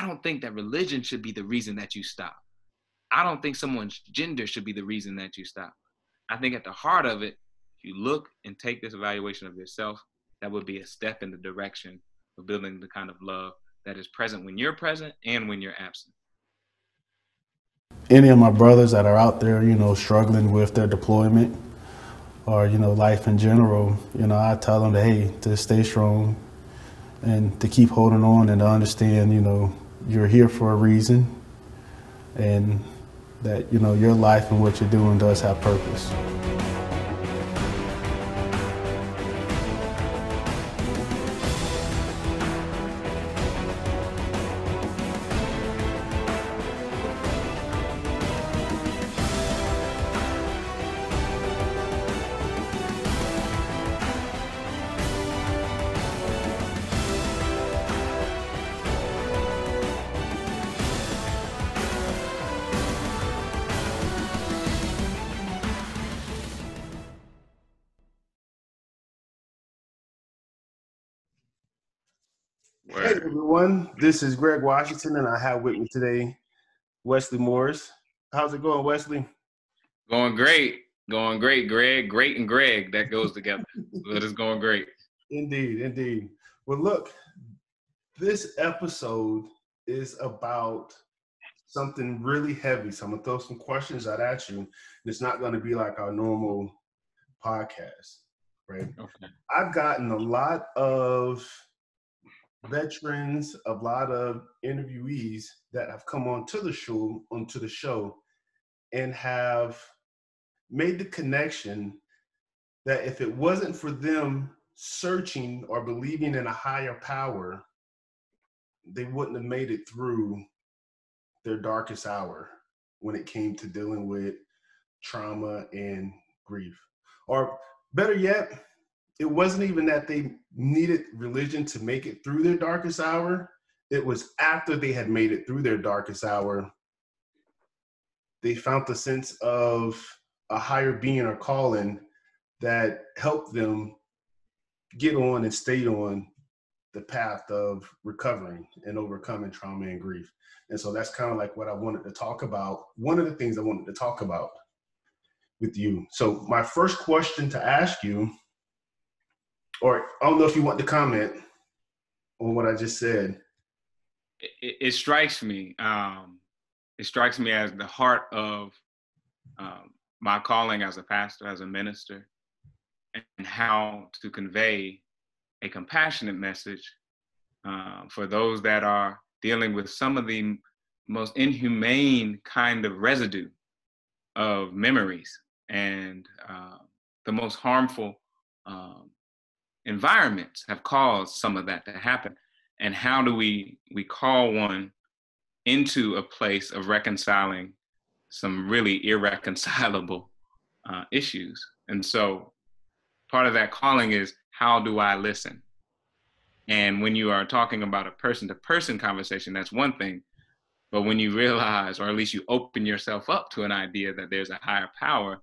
I don't think that religion should be the reason that you stop. I don't think someone's gender should be the reason that you stop. I think at the heart of it, if you look and take this evaluation of yourself, that would be a step in the direction of building the kind of love that is present when you're present and when you're absent. Any of my brothers that are out there, struggling with their deployment or, life in general, I tell them that, hey, to stay strong and to keep holding on and to understand, you're here for a reason and that, your life and what you're doing does have purpose. Hey everyone, this is Greg Washington and I have with me today Wesley Morris. How's it going, Wesley? Going great, Greg. Great and Greg, that goes together. But it's going great. Indeed. Well, look, this episode is about something really heavy. So I'm gonna throw some questions out at you. And it's not gonna be like our normal podcast, right? Okay. I've gotten a lot of veterans, a lot of interviewees that have come onto the show and have made the connection that if it wasn't for them searching or believing in a higher power, they wouldn't have made it through their darkest hour when it came to dealing with trauma and grief. Or better yet, it wasn't even that they needed religion to make it through their darkest hour. It was after they had made it through their darkest hour, they found the sense of a higher being or calling that helped them get on and stay on the path of recovering and overcoming trauma and grief. And so that's kind of like what I wanted to talk about. One of the things I wanted to talk about with you. So my first question to ask you, or I don't know if you want to comment on what I just said. It strikes me. It strikes me as the heart of my calling as a pastor, as a minister, and how to convey a compassionate message for those that are dealing with some of the most inhumane kind of residue of memories and the most harmful environments have caused some of that to happen. And how do we call one into a place of reconciling some really irreconcilable issues? And so part of that calling is, how do I listen? And when you are talking about a person-to-person conversation, that's one thing. But when you realize, or at least you open yourself up to an idea that there's a higher power,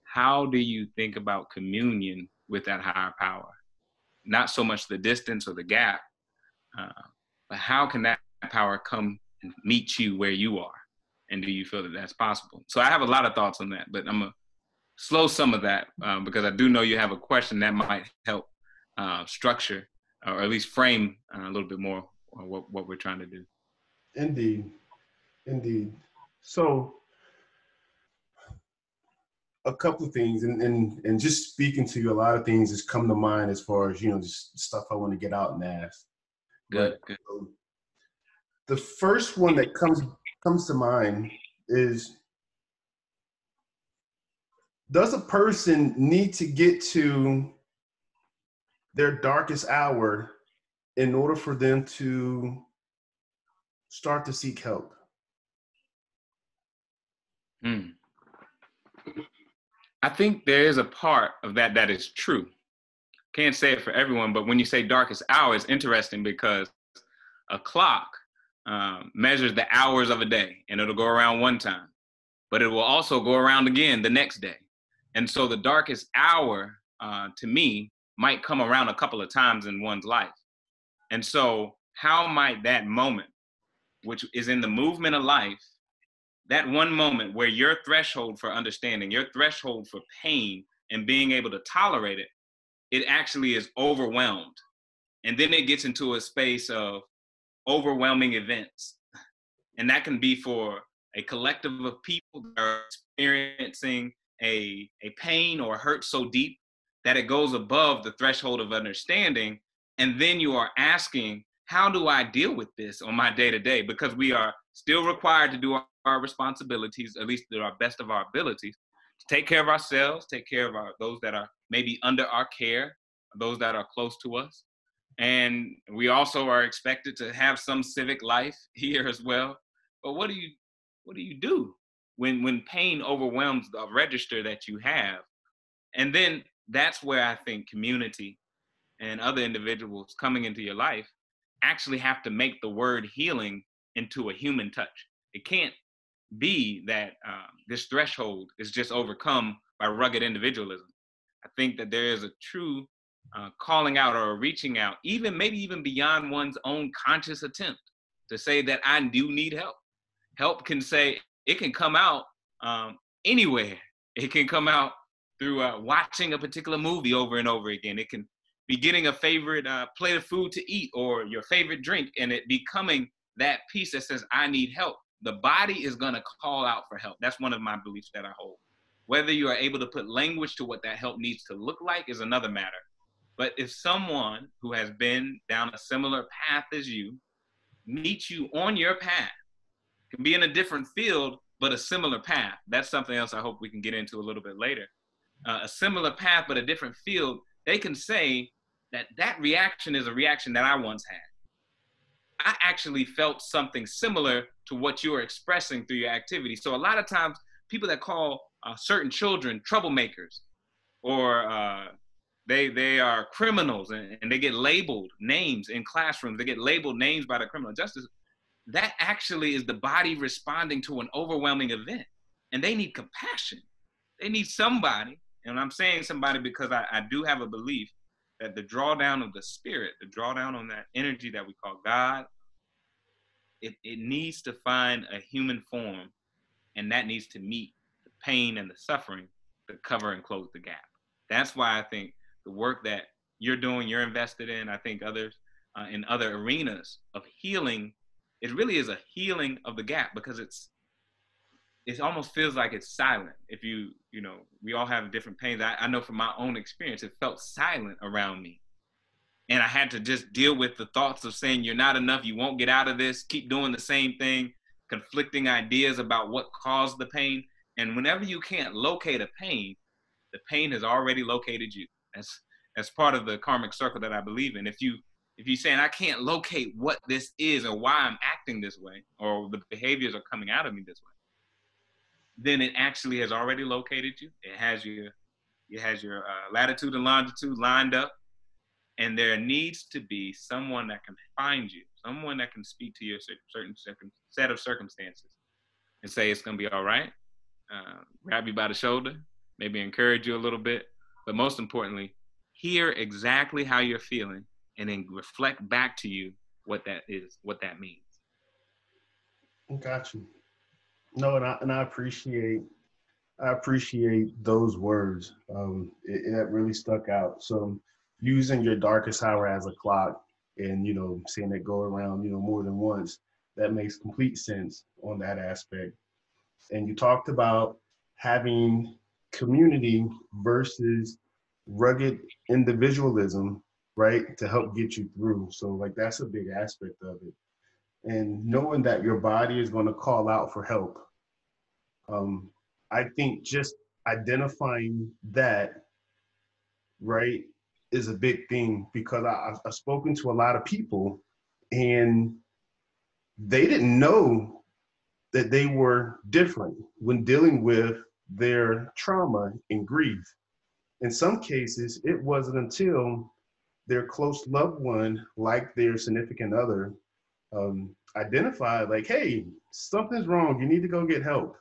how do you think about communion with that higher power? Not so much the distance or the gap, but how can that power come and meet you where you are? And do you feel that that's possible? So I have a lot of thoughts on that, but I'm going to slow some of that because I do know you have a question that might help structure or at least frame a little bit more what we're trying to do. Indeed. So a couple of things, and just speaking to you, a lot of things has come to mind as far as, just stuff I want to get out and ask. Good. So the first one that comes to mind is, does a person need to get to their darkest hour in order for them to start to seek help? I think there is a part of that is true. Can't say it for everyone, but when you say darkest hour, it's interesting because a clock measures the hours of a day, and it'll go around one time, but it will also go around again the next day. And so the darkest hour, to me, might come around a couple of times in one's life. And so how might that moment which is in the movement of life, that one moment where your threshold for understanding, your threshold for pain and being able to tolerate it, it actually is overwhelmed. And then it gets into a space of overwhelming events. And that can be for a collective of people that are experiencing a pain or hurt so deep that it goes above the threshold of understanding. And then you are asking, how do I deal with this on my day-to-day? Because we are still required to do our responsibilities, at least to our best of our abilities, to take care of ourselves, take care of those that are maybe under our care, those that are close to us. And we also are expected to have some civic life here as well. But what do you do when pain overwhelms the register that you have? And then that's where I think community and other individuals coming into your life actually have to make the word healing into a human touch. It can't be that this threshold is just overcome by rugged individualism. I think that there is a true calling out or reaching out, maybe even beyond one's own conscious attempt to say that I do need help. Help it can come out anywhere. It can come out through watching a particular movie over and over again. It can be getting a favorite plate of food to eat or your favorite drink, and it becoming that piece that says, I need help. The body is going to call out for help. That's one of my beliefs that I hold. Whether you are able to put language to what that help needs to look like is another matter. But if someone who has been down a similar path as you meets you on your path, can be in a different field, but a similar path. That's something else I hope we can get into a little bit later. A similar path, but a different field, they can say that reaction is a reaction that I once had. I actually felt something similar to what you're expressing through your activity. So a lot of times, people that call certain children troublemakers, or they are criminals, and they get labeled names in classrooms. They get labeled names by the criminal justice. That actually is the body responding to an overwhelming event. And they need compassion. They need somebody, and I'm saying somebody because I do have a belief that the drawdown of the spirit, the drawdown on that energy that we call God, it needs to find a human form, and that needs to meet the pain and the suffering to cover and close the gap. That's why I think the work that you're doing, you're invested in, I think others in other arenas of healing, it really is a healing of the gap, because it almost feels like it's silent. If we all have different pains. I know from my own experience, it felt silent around me. And I had to just deal with the thoughts of saying, you're not enough, you won't get out of this, keep doing the same thing, conflicting ideas about what caused the pain. And whenever you can't locate a pain, the pain has already located you. That's part of the karmic circle that I believe in. If you're saying, I can't locate what this is or why I'm acting this way, or the behaviors are coming out of me this way, then it actually has already located you. It has your latitude and longitude lined up. And there needs to be someone that can find you, someone that can speak to your certain set of circumstances and say, it's going to be all right. Grab you by the shoulder, maybe encourage you a little bit. But most importantly, hear exactly how you're feeling and then reflect back to you what that is, what that means. Got you. No, and I appreciate those words. It really stuck out. So using your darkest hour as a clock, and seeing it go around more than once, that makes complete sense on that aspect. And you talked about having community versus rugged individualism, right, to help get you through. So like that's a big aspect of it. And knowing that your body is going to call out for help. I think just identifying that, right, is a big thing, because I've spoken to a lot of people and they didn't know that they were different when dealing with their trauma and grief. In some cases, it wasn't until their close loved one, like their significant other, identified like, hey, something's wrong, you need to go get help.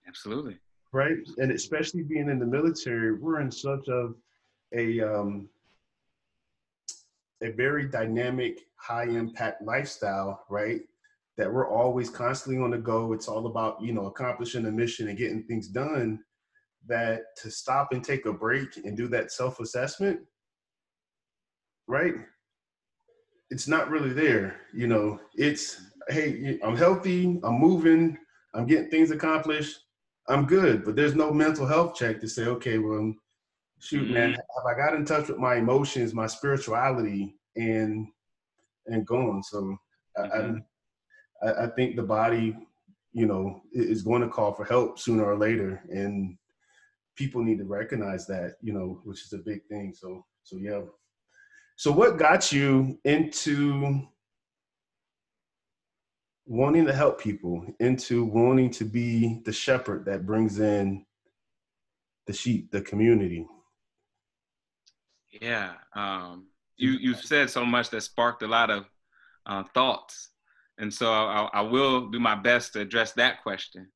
Absolutely. Right? And especially being in the military, we're in such a very dynamic, high impact lifestyle, right? that we're always constantly on the go. It's all about, accomplishing a mission and getting things done, that to stop and take a break and do that self-assessment, right? It's not really there. It's, hey, I'm healthy, I'm moving, I'm getting things accomplished, I'm good. But there's no mental health check to say, okay, well, shoot, man, have I got in touch with my emotions, my spirituality, and gone? So I think the body, is going to call for help sooner or later, and people need to recognize that, which is a big thing. So yeah. So what got you into wanting to help people, into wanting to be the shepherd that brings in the sheep, the community? Yeah, you've said so much that sparked a lot of thoughts, and so I will do my best to address that question.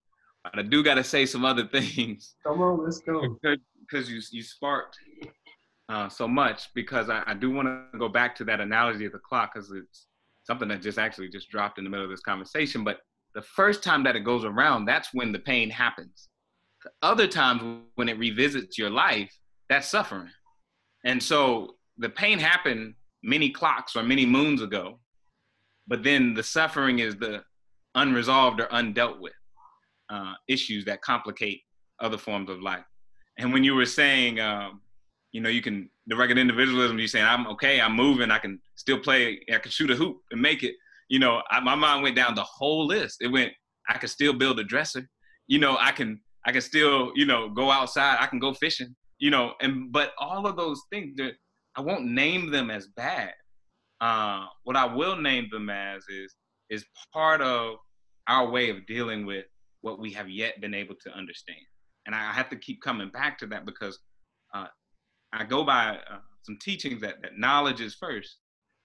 But I do got to say some other things. Come on, let's go. Because you sparked so much. Because I do want to go back to that analogy of the clock, because it's something that just dropped in the middle of this conversation. But the first time that it goes around, that's when the pain happens. Other times when it revisits your life, that's suffering. And so the pain happened many clocks or many moons ago, but then the suffering is the unresolved or undealt with issues that complicate other forms of life. And when you were saying, you can, the rugged individualism, you're saying, I'm okay, I'm moving, I can still play, I can shoot a hoop and make it. My mind went down the whole list. It went, I can still build a dresser. I can still, go outside, I can go fishing, but all of those things, I won't name them as bad. What I will name them as is part of our way of dealing with what we have yet been able to understand. And I have to keep coming back to that, because I go by some teachings that knowledge is first,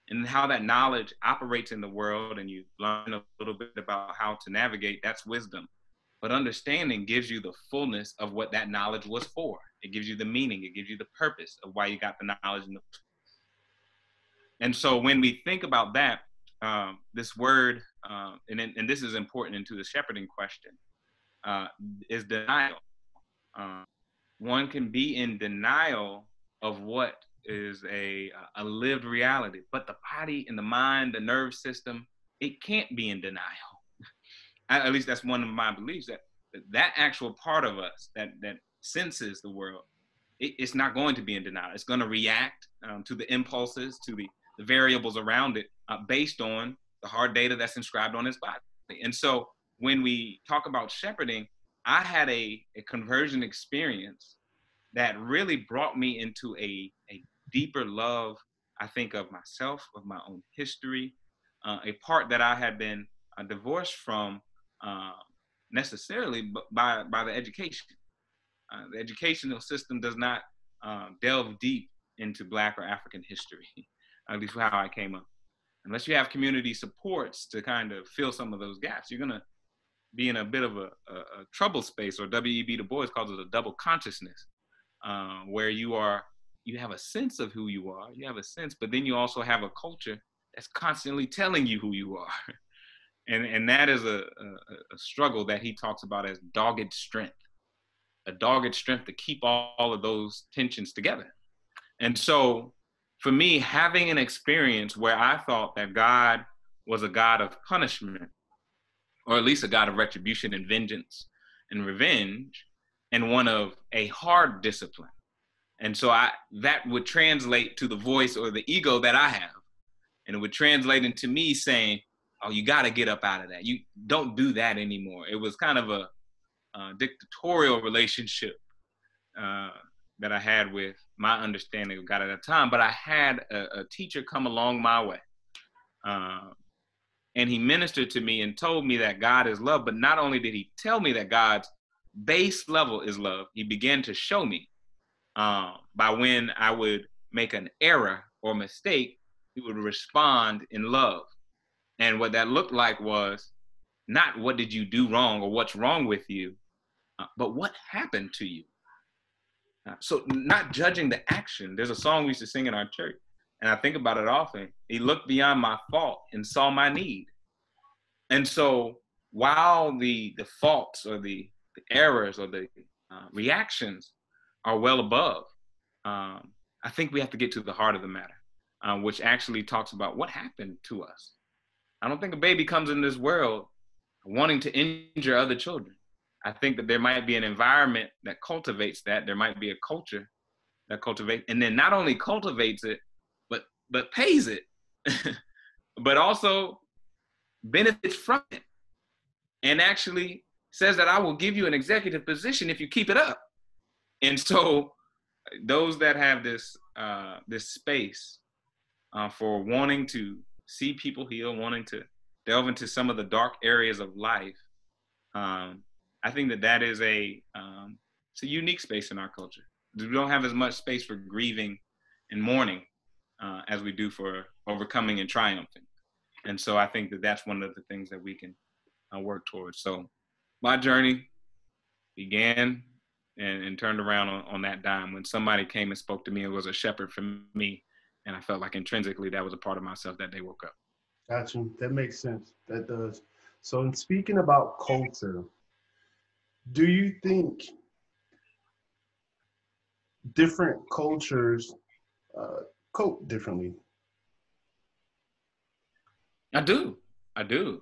and how that knowledge operates in the world, and you learn a little bit about how to navigate, that's wisdom. But understanding gives you the fullness of what that knowledge was for. It gives you the meaning, it gives you the purpose of why you got the knowledge. And so when we think about that, this word, and this is important into the shepherding question, is denial. One can be in denial of what is a lived reality, but the body and the mind, the nerve system, it can't be in denial. At least that's one of my beliefs, that actual part of us that senses the world, it's not going to be in denial. It's going to react to the impulses, to the variables around it, based on the hard data that's inscribed on its body. And so when we talk about shepherding, I had a conversion experience that really brought me into a deeper love, I think, of myself, of my own history, a part that I had been divorced from necessarily by the education. The educational system does not delve deep into Black or African history, at least how I came up. Unless you have community supports to kind of fill some of those gaps, you're gonna be in a bit of a trouble space, or W.E.B. Du Bois calls it a double consciousness, where you have a sense of who you are, you have a sense, but then you also have a culture that's constantly telling you who you are. And that is a struggle that he talks about as dogged strength, a dogged strength to keep all of those tensions together. And so for me, having an experience where I thought that God was a God of punishment, or at least a God of retribution and vengeance and revenge, and one of a hard discipline. And so that would translate to the voice or the ego that I have. And it would translate into me saying, oh, you got to get up out of that. You don't do that anymore. It was kind of a dictatorial relationship that I had with my understanding of God at that time. But I had a teacher come along my way. And he ministered to me and told me that God is love. But not only did he tell me that God's base level is love, he began to show me by when I would make an error or mistake, he would respond in love. And what that looked like was not what did you do wrong or what's wrong with you, but what happened to you. So not judging the action. There's a song we used to sing in our church, and I think about it often. He looked beyond my fault and saw my need. And so while the faults or the errors or the reactions are well above, I think we have to get to the heart of the matter, which actually talks about what happened to us. I don't think a baby comes in this world wanting to injure other children. I think that there might be an environment that cultivates that. There might be a culture that cultivates, and then not only cultivates it, but pays it, but also benefits from it, and actually says that I will give you an executive position if you keep it up. And so those that have this space for wanting to see people heal, wanting to delve into some of the dark areas of life, I think that is it's a unique space in our culture. We don't have as much space for grieving and mourning as we do for overcoming and triumphing. And so I think that that's one of the things that we can work towards. So my journey began and turned around on that dime when somebody came and spoke to me. It was a shepherd for me. And I felt like intrinsically that was a part of myself that day woke up. Gotcha. That makes sense. That does. So in speaking about culture, do you think different cultures cope differently? I do. Because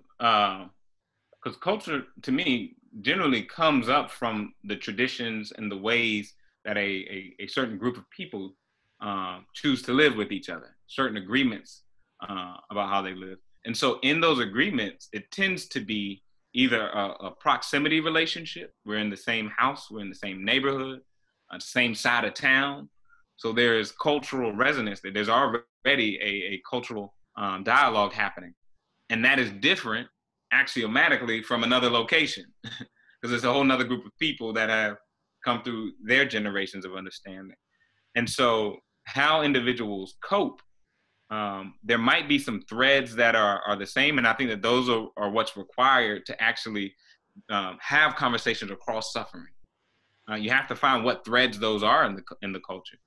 culture, to me, generally comes up from the traditions and the ways that a certain group of people choose to live with each other, certain agreements about how they live. And so in those agreements, it tends to be either a proximity relationship. We're in the same house, we're in the same neighborhood, same side of town. So there is cultural resonance. There's already a cultural dialogue happening. And that is different axiomatically from another location, because it's a whole nother group of people that have come through their generations of understanding. And so how individuals cope, there might be some threads that are the same. And I think that those are what's required to actually have conversations across suffering. You have to find what threads those are in the culture.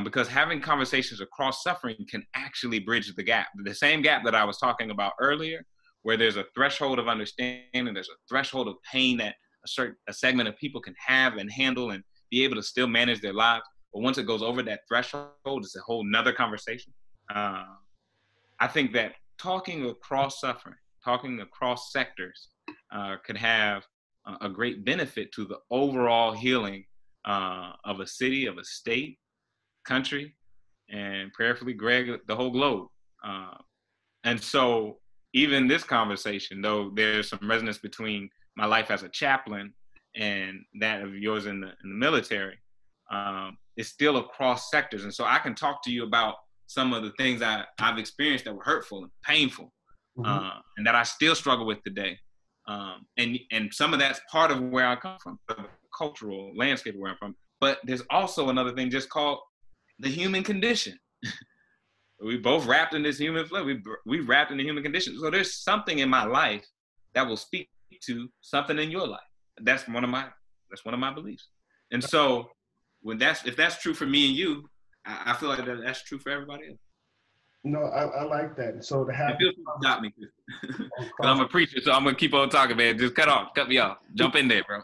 Because having conversations across suffering can actually bridge the gap. The same gap that I was talking about earlier, where there's a threshold of understanding, there's a threshold of pain that a segment of people can have and handle and be able to still manage their lives. But once it goes over that threshold, it's a whole nother conversation. I think that talking across suffering, talking across sectors could have a great benefit to the overall healing of a city, of a state, country, and prayerfully, Greg, the whole globe. And so even this conversation, though there's some resonance between my life as a chaplain and that of yours in the military, it's still across sectors. And so I can talk to you about some of the things I've experienced that were hurtful and painful, and that I still struggle with today. And some of that's part of where I come from, the cultural landscape of where I'm from. But there's also another thing just called the human condition. We both wrapped in this human flesh. We wrapped in the human condition. So there's something in my life that will speak to something in your life. That's one of my beliefs. And so if that's true for me and you, I feel like that's true for everybody else. No, I like that. So to have got me, because I'm a preacher, so I'm gonna keep on talking, man. Just cut me off. Jump in there, bro.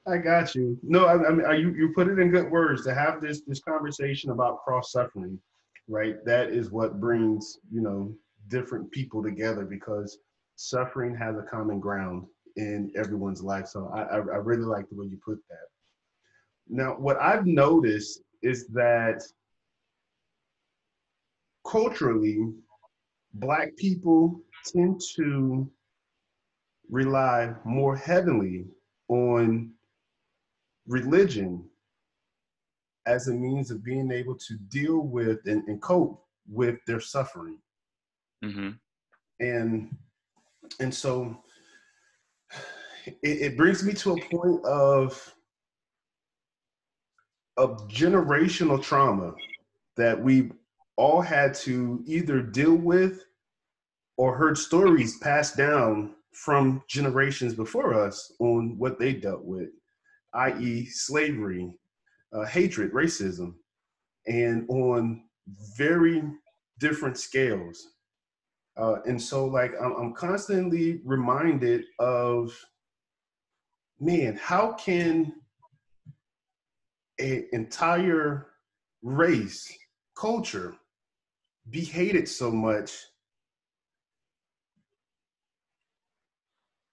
I got you. No, I mean, you put it in good words. To have this conversation about cross suffering, right? That is what brings different people together, because suffering has a common ground in everyone's life. So I really like the way you put that. Now, what I've noticed is that culturally, Black people tend to rely more heavily on religion as a means of being able to deal with and cope with their suffering. Mm-hmm. And so it brings me to a point of generational trauma that we all had to either deal with or heard stories passed down from generations before us on what they dealt with, i.e. slavery, hatred, racism, and on very different scales. And so like I'm constantly reminded of, man, how can an entire race, culture be hated so much,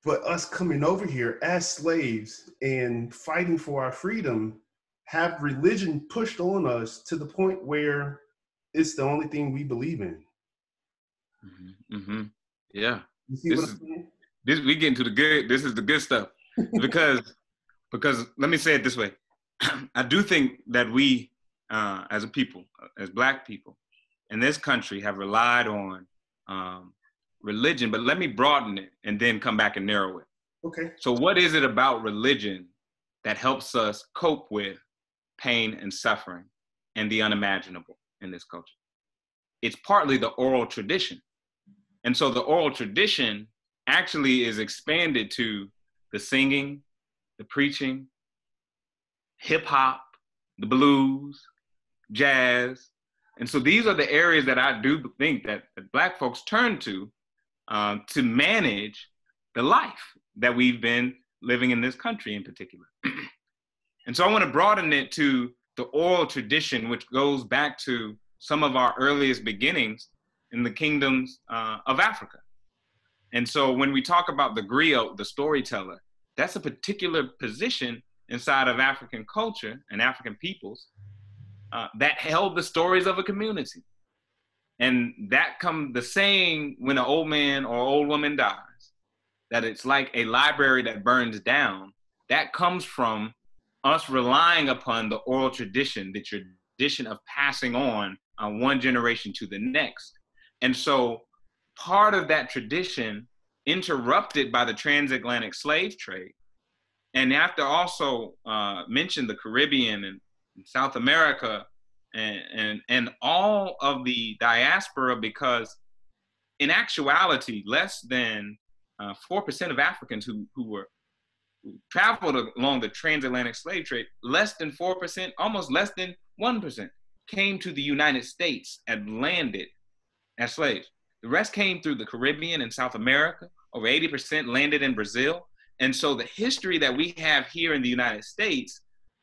but us coming over here as slaves and fighting for our freedom have religion pushed on us to the point where it's the only thing we believe in. Mm-hmm. Mm-hmm. Yeah. You see This what I'm is saying? this we get into the good. This is the good stuff because let me say it this way. I do think that we, as a people, as Black people in this country, have relied on religion. But let me broaden it and then come back and narrow it. Okay. So, what is it about religion that helps us cope with pain and suffering and the unimaginable in this culture? It's partly the oral tradition. And so the oral tradition actually is expanded to the singing, the preaching, hip hop, the blues, jazz. And so these are the areas that I do think that Black folks turn to manage the life that we've been living in this country in particular. And so I want to broaden it to the oral tradition, which goes back to some of our earliest beginnings in the kingdoms of Africa. And so when we talk about the griot, the storyteller, that's a particular position inside of African culture and African peoples that held the stories of a community. And that come the saying when an old man or old woman dies, that it's like a library that burns down, that comes from us relying upon the oral tradition, the tradition of passing on one generation to the next. And so part of that tradition, interrupted by the transatlantic slave trade, and after also mention the Caribbean and South America and all of the diaspora, because in actuality, less than 4% of Africans who traveled along the transatlantic slave trade, less than 4%, almost less than 1%, came to the United States and landed as slaves. The rest came through the Caribbean and South America. Over 80% landed in Brazil. And so the history that we have here in the United States,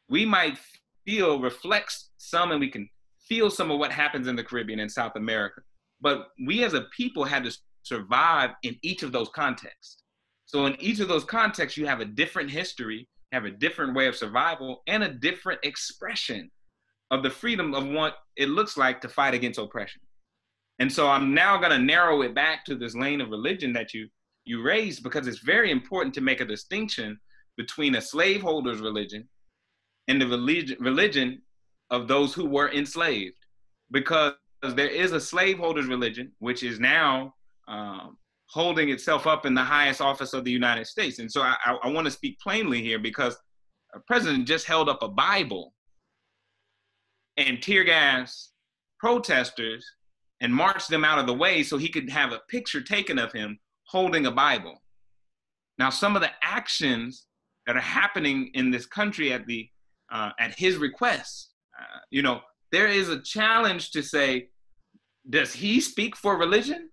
we might feel reflects some, and we can feel some of what happens in the Caribbean and South America. But we as a people had to survive in each of those contexts. So in each of those contexts, you have a different history, have a different way of survival, and a different expression of the freedom of what it looks like to fight against oppression. And so I'm now going to narrow it back to this lane of religion that you raised, because it's very important to make a distinction between a slaveholder's religion and the religion of those who were enslaved. Because there is a slaveholder's religion, which is now holding itself up in the highest office of the United States. And so I want to speak plainly here, because a president just held up a Bible and tear gas protesters and marched them out of the way so he could have a picture taken of him holding a Bible. Now, some of the actions that are happening in this country at his request, there is a challenge to say, does he speak for religion?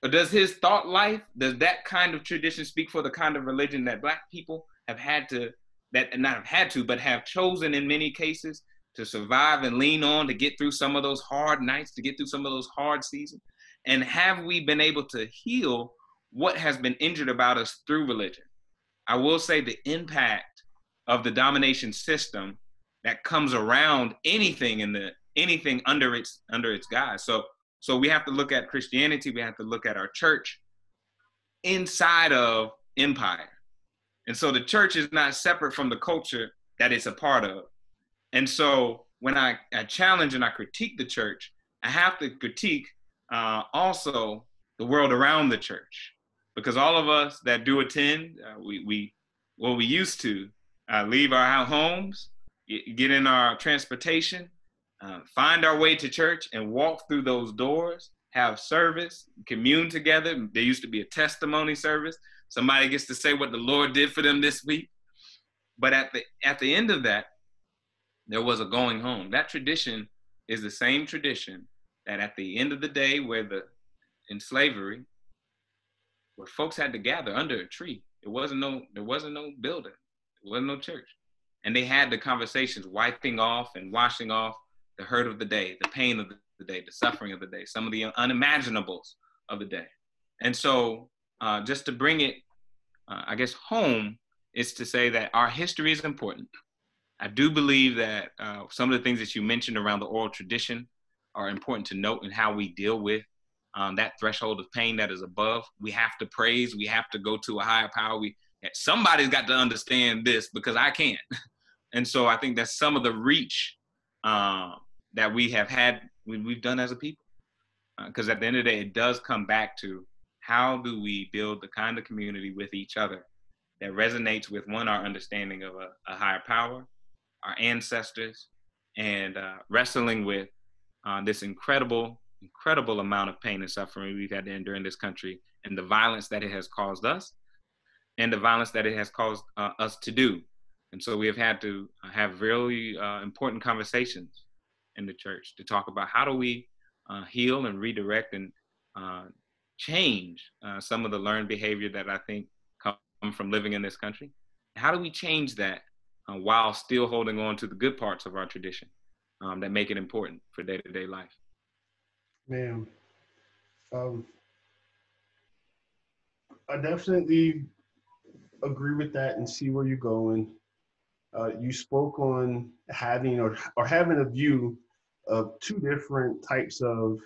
Or does his thought life, does that kind of tradition speak for the kind of religion that Black people have had to, that not have had to, but have chosen in many cases to survive and lean on to get through some of those hard nights, to get through some of those hard seasons? And have we been able to heal what has been injured about us through religion? I will say the impact of the domination system that comes around anything under its guise. So we have to look at Christianity, we have to look at our church inside of empire. And so the church is not separate from the culture that it's a part of. And so when I challenge and I critique the church, I have to critique also the world around the church, because all of us that do attend, we used to leave our homes, get in our transportation, find our way to church and walk through those doors, have service, commune together. There used to be a testimony service. Somebody gets to say what the Lord did for them this week. But at the end of that, there was a going home. That tradition is the same tradition that at the end of the day, where in slavery, where folks had to gather under a tree. There wasn't no building, there wasn't no church. And they had the conversations, wiping off and washing off the hurt of the day, the pain of the day, the suffering of the day, some of the unimaginables of the day. And so just to bring it, I guess, home, is to say that our history is important. I do believe that some of the things that you mentioned around the oral tradition are important to note in how we deal with that threshold of pain that is above. We have to praise. We have to go to a higher power. Somebody's got to understand this because I can't. And so I think that's some of the reach that we have had, we've done as a people. Because at the end of the day, it does come back to how do we build the kind of community with each other that resonates with, one, our understanding of a higher power, our ancestors, and wrestling with this incredible amount of pain and suffering we've had to endure in this country, and the violence that it has caused us, and the violence that it has caused us to do. And so we have had to have really important conversations in the church to talk about how do we heal and redirect and change some of the learned behavior that I think come from living in this country. How do we change that while still holding on to the good parts of our tradition that make it important for day-to-day life? Man, I definitely agree with that and see where you're going. You spoke on having or having a view of two different types of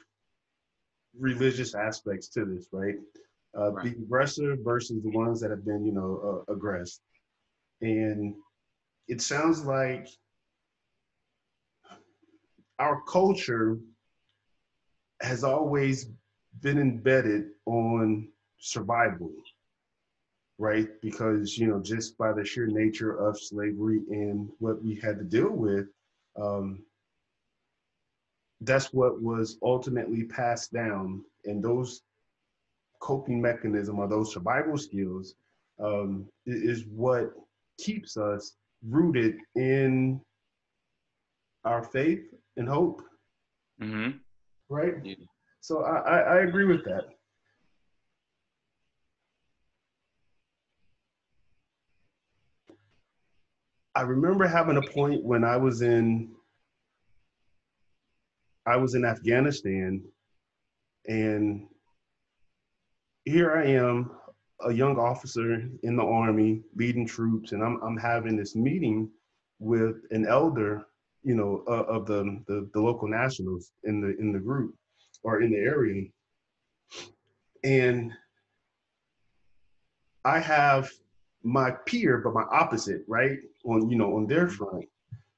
religious aspects to this, right? Right. The aggressor versus the ones that have been, aggressed. And it sounds like our culture has always been embedded on survival, right? Because, just by the sheer nature of slavery and what we had to deal with, that's what was ultimately passed down. And those coping mechanism or those survival skills is what keeps us rooted in our faith and hope. Mm-hmm. Right? Yeah. So I agree with that. I remember having a point when I was in Afghanistan, and here I am, a young officer in the army leading troops, and I'm having this meeting with an elder, of the local nationals in the group or in the area. And I have my peer, but my opposite, right? On their front.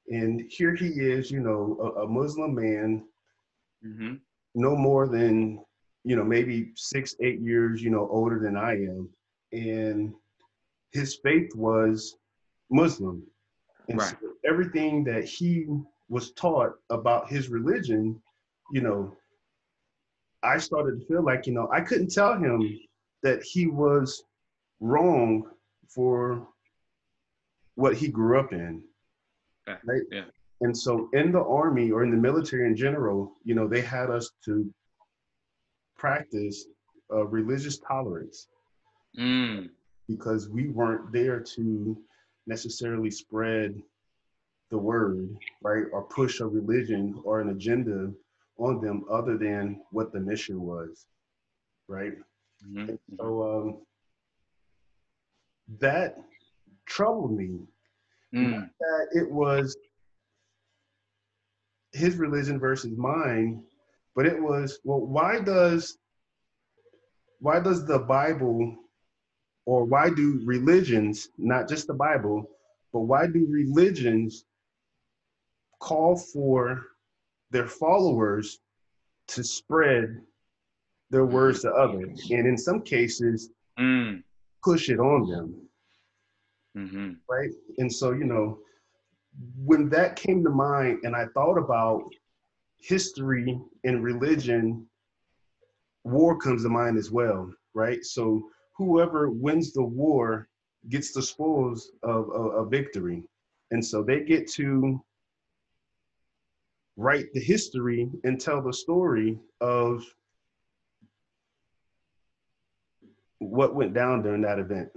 And here he is, a Muslim man, Mm-hmm. no more than, maybe 6-8 years, older than I am. And his faith was Muslim. And Right. so everything that he was taught about his religion, I started to feel like, I couldn't tell him that he was wrong for what he grew up in. Okay. Right? Yeah. And so in the army or in the military in general, they had us to practice religious tolerance because we weren't there to necessarily spread the word, right? Or push a religion or an agenda on them other than what the mission was, right? Mm-hmm. And so that troubled me. Not that it was his religion versus mine, but it was, well, why does the Bible, or why do religions, not just the Bible, but why do religions call for their followers to spread their words to others, and in some cases push it on them, right? And so, when that came to mind and I thought about history and religion, war comes to mind as well, right? So whoever wins the war gets the spoils of a victory. And so they get to write the history and tell the story of what went down during that event?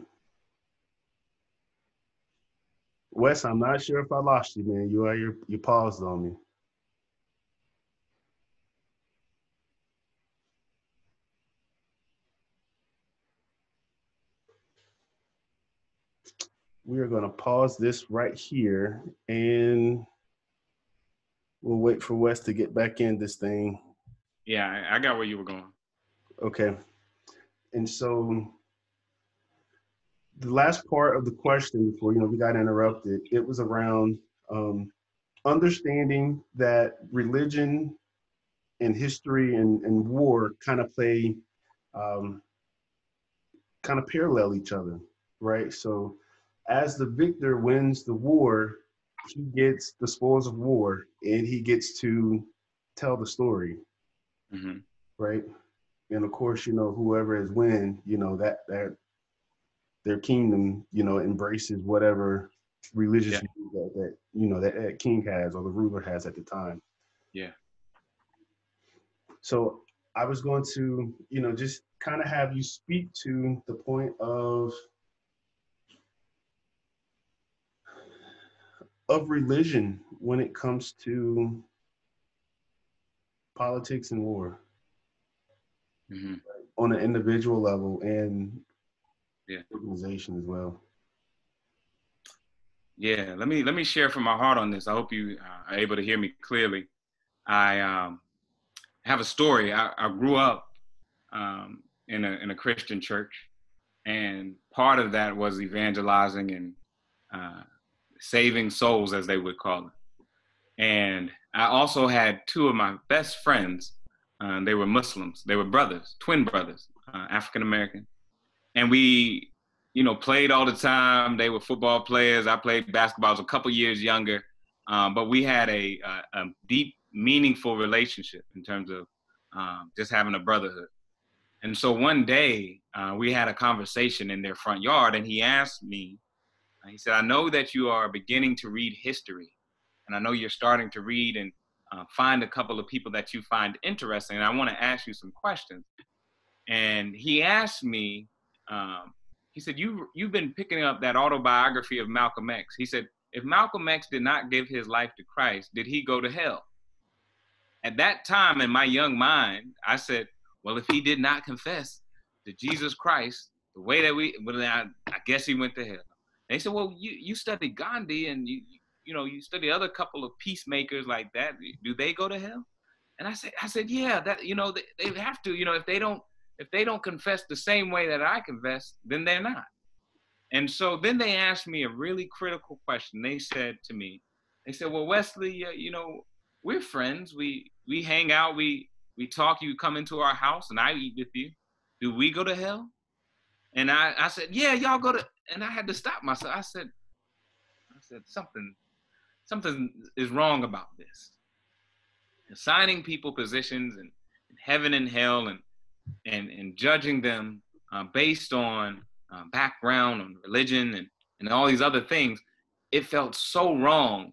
Wes, I'm not sure if I lost you, man. You paused on me. We are going to pause this right here, and we'll wait for Wes to get back in this thing. Yeah, I got where you were going. Okay. And so the last part of the question before, we got interrupted, it was around understanding that religion and history and war kind of play, kind of parallel each other, right? So as the victor wins the war, he gets the spoils of war and he gets to tell the story, Mm-hmm. right? And of course, whoever is winning, that their kingdom, embraces whatever religious view that king has or the ruler has at the time. Yeah. So I was going to, just kind of have you speak to the point of religion when it comes to politics and war, Mm-hmm. on an individual level and Yeah. organization as well. Yeah. Let me share from my heart on this. I hope you are able to hear me clearly. I have a story. I grew up in a Christian church, and part of that was evangelizing and saving souls, as they would call it. And I also had two of my best friends. They were Muslims. They were brothers, twin brothers, African American. And we, played all the time. They were football players. I played basketball. I was a couple years younger. But we had a deep, meaningful relationship in terms of just having a brotherhood. And so one day we had a conversation in their front yard, and he asked me, he said, I know that you are beginning to read history, and I know you're starting to read and find a couple of people that you find interesting, and I want to ask you some questions. And he asked me, he said, you've been picking up that autobiography of Malcolm X. He said, if Malcolm X did not give his life to Christ, did he go to hell? At that time, in my young mind, I said, well, if he did not confess to Jesus Christ the way that I guess he went to hell. They said, well, you studied Gandhi and you study other couple of peacemakers like that. Do they go to hell? And I said, yeah, that they have to. If they don't confess the same way that I confess, then they're not. And so then they asked me a really critical question. They said to me, well, Wesley, we're friends. We hang out. We talk. You come into our house, and I eat with you. Do we go to hell? And I said, yeah, y'all go to. And I had to stop myself. I said something is wrong about this. Assigning people positions in heaven and hell, and judging them based on background, on religion, and all these other things, it felt so wrong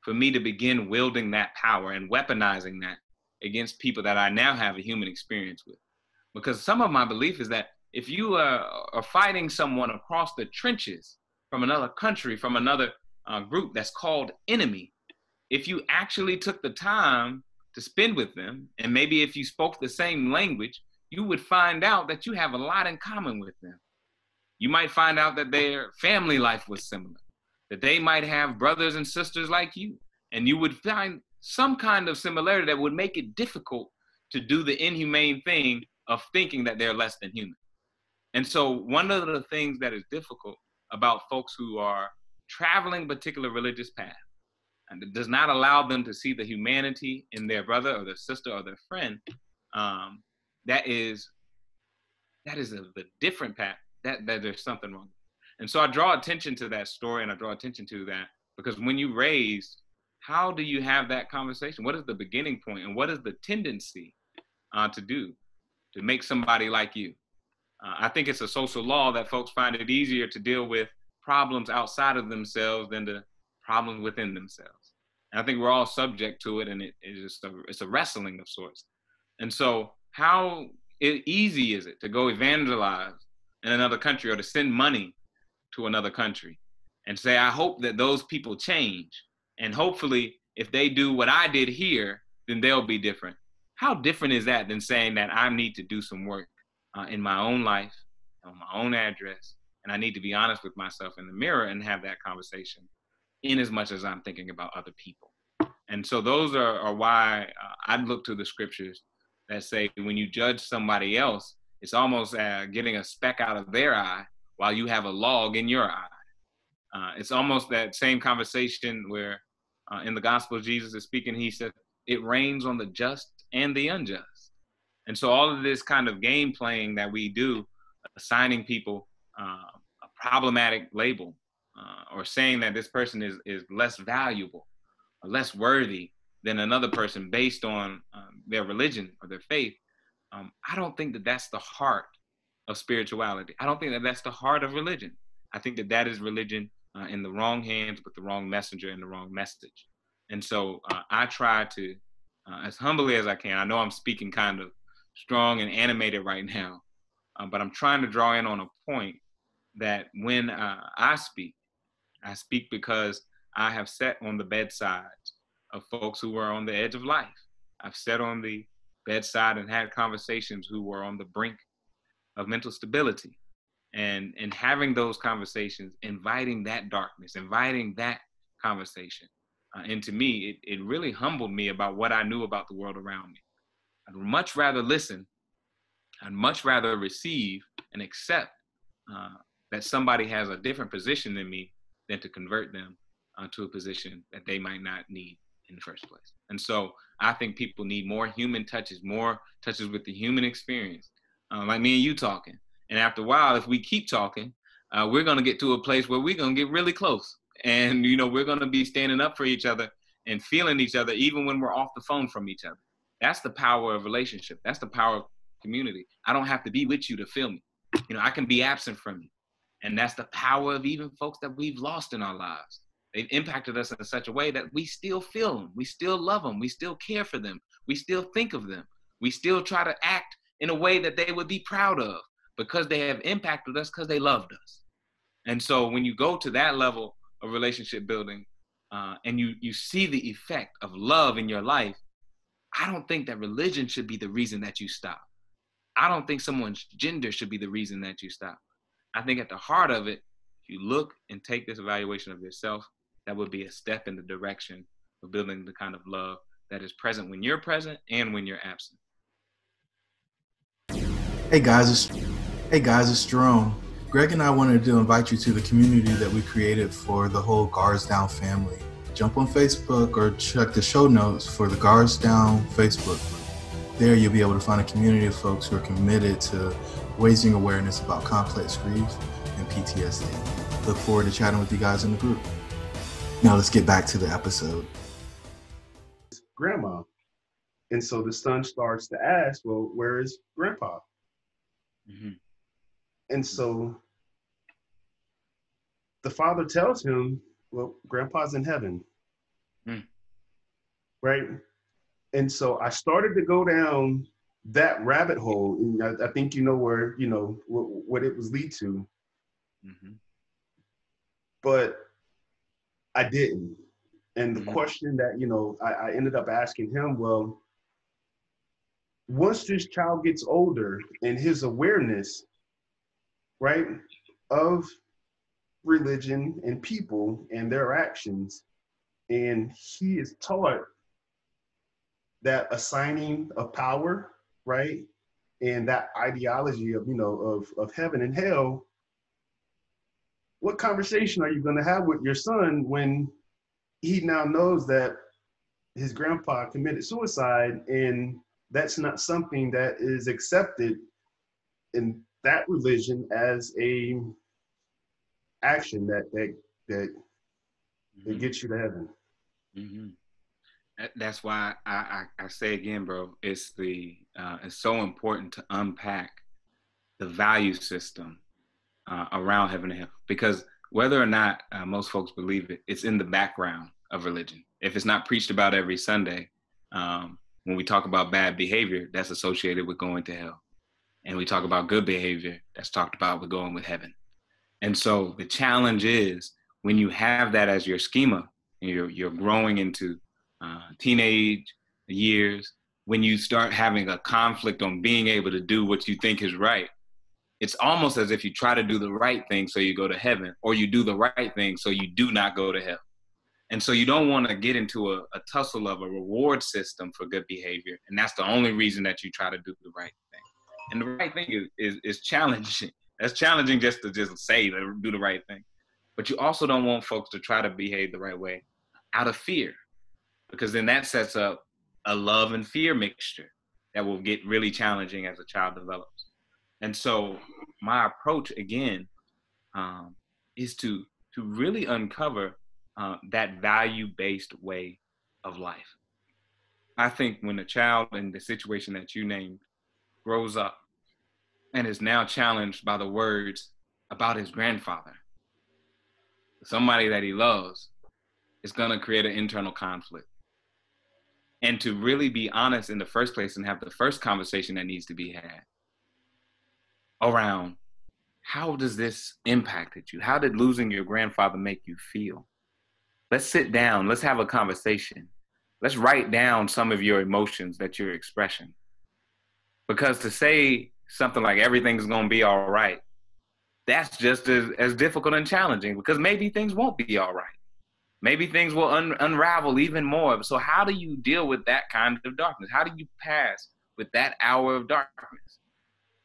for me to begin wielding that power and weaponizing that against people that I now have a human experience with. Because some of my belief is that if you are fighting someone across the trenches from another country, from another group that's called enemy, if you actually took the time to spend with them, and maybe if you spoke the same language, you would find out that you have a lot in common with them. You might find out that their family life was similar, that they might have brothers and sisters like you, and you would find some kind of similarity that would make it difficult to do the inhumane thing of thinking that they're less than human. And so one of the things that is difficult about folks who are traveling a particular religious path, and it does not allow them to see the humanity in their brother or their sister or their friend, that is the different path, that there's something wrong. And so I draw attention to that story, and I draw attention to that because when you raise, how do you have that conversation? What is the beginning point, and what is the tendency to do to make somebody like you? I think it's a social law that folks find it easier to deal with problems outside of themselves than the problems within themselves. And I think we're all subject to it, and it's a wrestling of sorts. And so how easy is it to go evangelize in another country or to send money to another country and say, I hope that those people change. And hopefully, if they do what I did here, then they'll be different. How different is that than saying that I need to do some work in my own life, on my own address, and I need to be honest with myself in the mirror and have that conversation in as much as I'm thinking about other people. And so those are why I look to the scriptures that say when you judge somebody else, it's almost getting a speck out of their eye while you have a log in your eye. It's almost that same conversation where in the gospel, Jesus is speaking, he said, it rains on the just and the unjust. And so all of this kind of game playing that we do, assigning people a problematic label or saying that this person is less valuable or less worthy than another person based on their religion or their faith, I don't think that that's the heart of spirituality. I don't think that that's the heart of religion. I think that that is religion in the wrong hands with the wrong messenger and the wrong message. And so I try to, as humbly as I can, I know I'm speaking kind of strong and animated right now, but I'm trying to draw in on a point that when I speak because I have sat on the bedsides of folks who were on the edge of life. I've sat on the bedside and had conversations who were on the brink of mental stability. And having those conversations, inviting that darkness, inviting that conversation into me, it really humbled me about what I knew about the world around me. I'd much rather listen. I'd much rather receive and accept that somebody has a different position than me than to convert them to a position that they might not need in the first place. And so I think people need more human touches, more touches with the human experience, like me and you talking. And after a while, if we keep talking, we're going to get to a place where we're going to get really close. And, you know, we're going to be standing up for each other and feeling each other, even when we're off the phone from each other. That's the power of relationship. That's the power of community. I don't have to be with you to feel me. You know, I can be absent from you. And that's the power of even folks that we've lost in our lives. They've impacted us in such a way that we still feel them. We still love them. We still care for them. We still think of them. We still try to act in a way that they would be proud of because they have impacted us because they loved us. And so when you go to that level of relationship building and you see the effect of love in your life, I don't think that religion should be the reason that you stop. I don't think someone's gender should be the reason that you stop. I think at the heart of it, if you look and take this evaluation of yourself, that would be a step in the direction of building the kind of love that is present when you're present and when you're absent. Hey guys, it's Jerome. Greg and I wanted to invite you to the community that we created for the whole Guards Down family. Jump on Facebook or check the show notes for the Guards Down Facebook group. There you'll be able to find a community of folks who are committed to raising awareness about complex grief and PTSD. Look forward to chatting with you guys in the group. Now let's get back to the episode. Grandma. And so the son starts to ask, well, where is grandpa? Mm-hmm. And so the father tells him, well, grandpa's in heaven. Right? And so I started to go down that rabbit hole. And I think you know where, you know, what it was lead to. Mm-hmm. But I didn't. And the question that, you know, I ended up asking him, well, once this child gets older and his awareness, right, of religion and people and their actions, and he is taught that assigning of power, right, and that ideology of, you know, of heaven and hell, what conversation are you going to have with your son when he now knows that his grandpa committed suicide and that's not something that is accepted in that religion as a action that gets you to heaven? Mm-hmm. That's why I say again, bro, it's so important to unpack the value system around heaven and hell, because whether or not most folks believe it, it's in the background of religion. If it's not preached about every Sunday, when we talk about bad behavior, that's associated with going to hell. and we talk about good behavior, that's talked about with going with heaven. And so the challenge is when you have that as your schema, and you're growing into teenage years, when you start having a conflict on being able to do what you think is right, it's almost as if you try to do the right thing so you go to heaven, or you do the right thing so you do not go to hell. And so you don't want to get into a tussle of a reward system for good behavior. And that's the only reason that you try to do the right thing. And the right thing is challenging. That's challenging just to just say, do the right thing. But you also don't want folks to try to behave the right way out of fear, because then that sets up a love and fear mixture that will get really challenging as a child develops. And so my approach, again, is to really uncover that value-based way of life. I think when a child in the situation that you named grows up and is now challenged by the words about his grandfather, somebody that he loves, is going to create an internal conflict. And to really be honest in the first place and have the first conversation that needs to be had around, how does this impacted you? How did losing your grandfather make you feel? Let's sit down. Let's have a conversation. Let's write down some of your emotions that you're expressing. Because to say something like everything's going to be all right, that's just as difficult and challenging, because maybe things won't be all right. Maybe things will unravel even more. So how do you deal with that kind of darkness? How do you pass with that hour of darkness?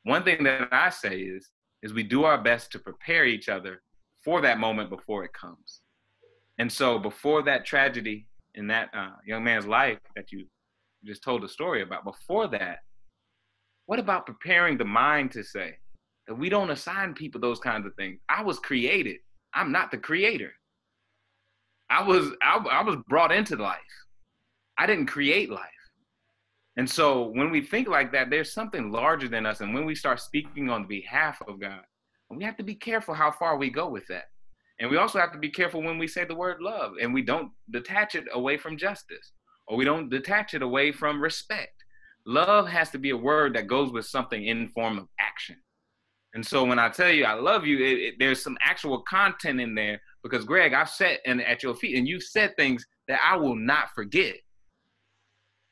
One thing that I say is we do our best to prepare each other for that moment before it comes. And so before that tragedy in that young man's life that you just told a story about, before that, what about preparing the mind to say that we don't assign people those kinds of things? I was created. I'm not the creator. I was brought into life. I didn't create life. And so when we think like that, there's something larger than us. And when we start speaking on behalf of God, we have to be careful how far we go with that. And we also have to be careful when we say the word love, and we don't detach it away from justice, or we don't detach it away from respect. Love has to be a word that goes with something in form of action. And so when I tell you I love you, there's some actual content in there, because Greg, I've sat at your feet and you've said things that I will not forget.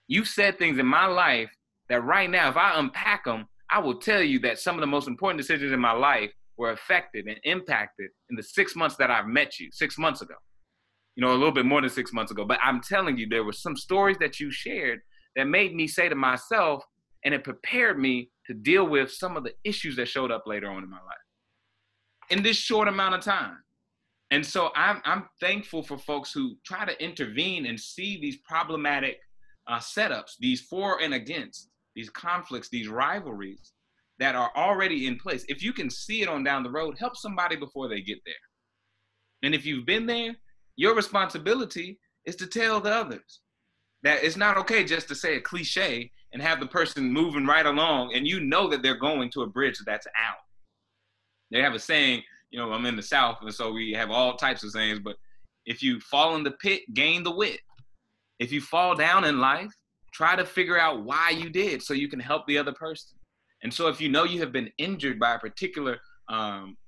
You've said things in my life that right now, if I unpack them, I will tell you that some of the most important decisions in my life were affected and impacted in the 6 months that I've met you, 6 months ago. You know, a little bit more than 6 months ago. But I'm telling you, there were some stories that you shared that made me say to myself, and it prepared me to deal with some of the issues that showed up later on in my life in this short amount of time. And so I'm thankful for folks who try to intervene and see these problematic setups, these for and against, these conflicts, these rivalries that are already in place. If you can see it on down the road, help somebody before they get there. And if you've been there, your responsibility is to tell the others that it's not okay just to say a cliche and have the person moving right along and you know that they're going to a bridge that's out. They have a saying, you know, I'm in the South, and so we have all types of sayings, but if you fall in the pit, gain the wit. If you fall down in life, try to figure out why you did so you can help the other person. And so if you know you have been injured by a particular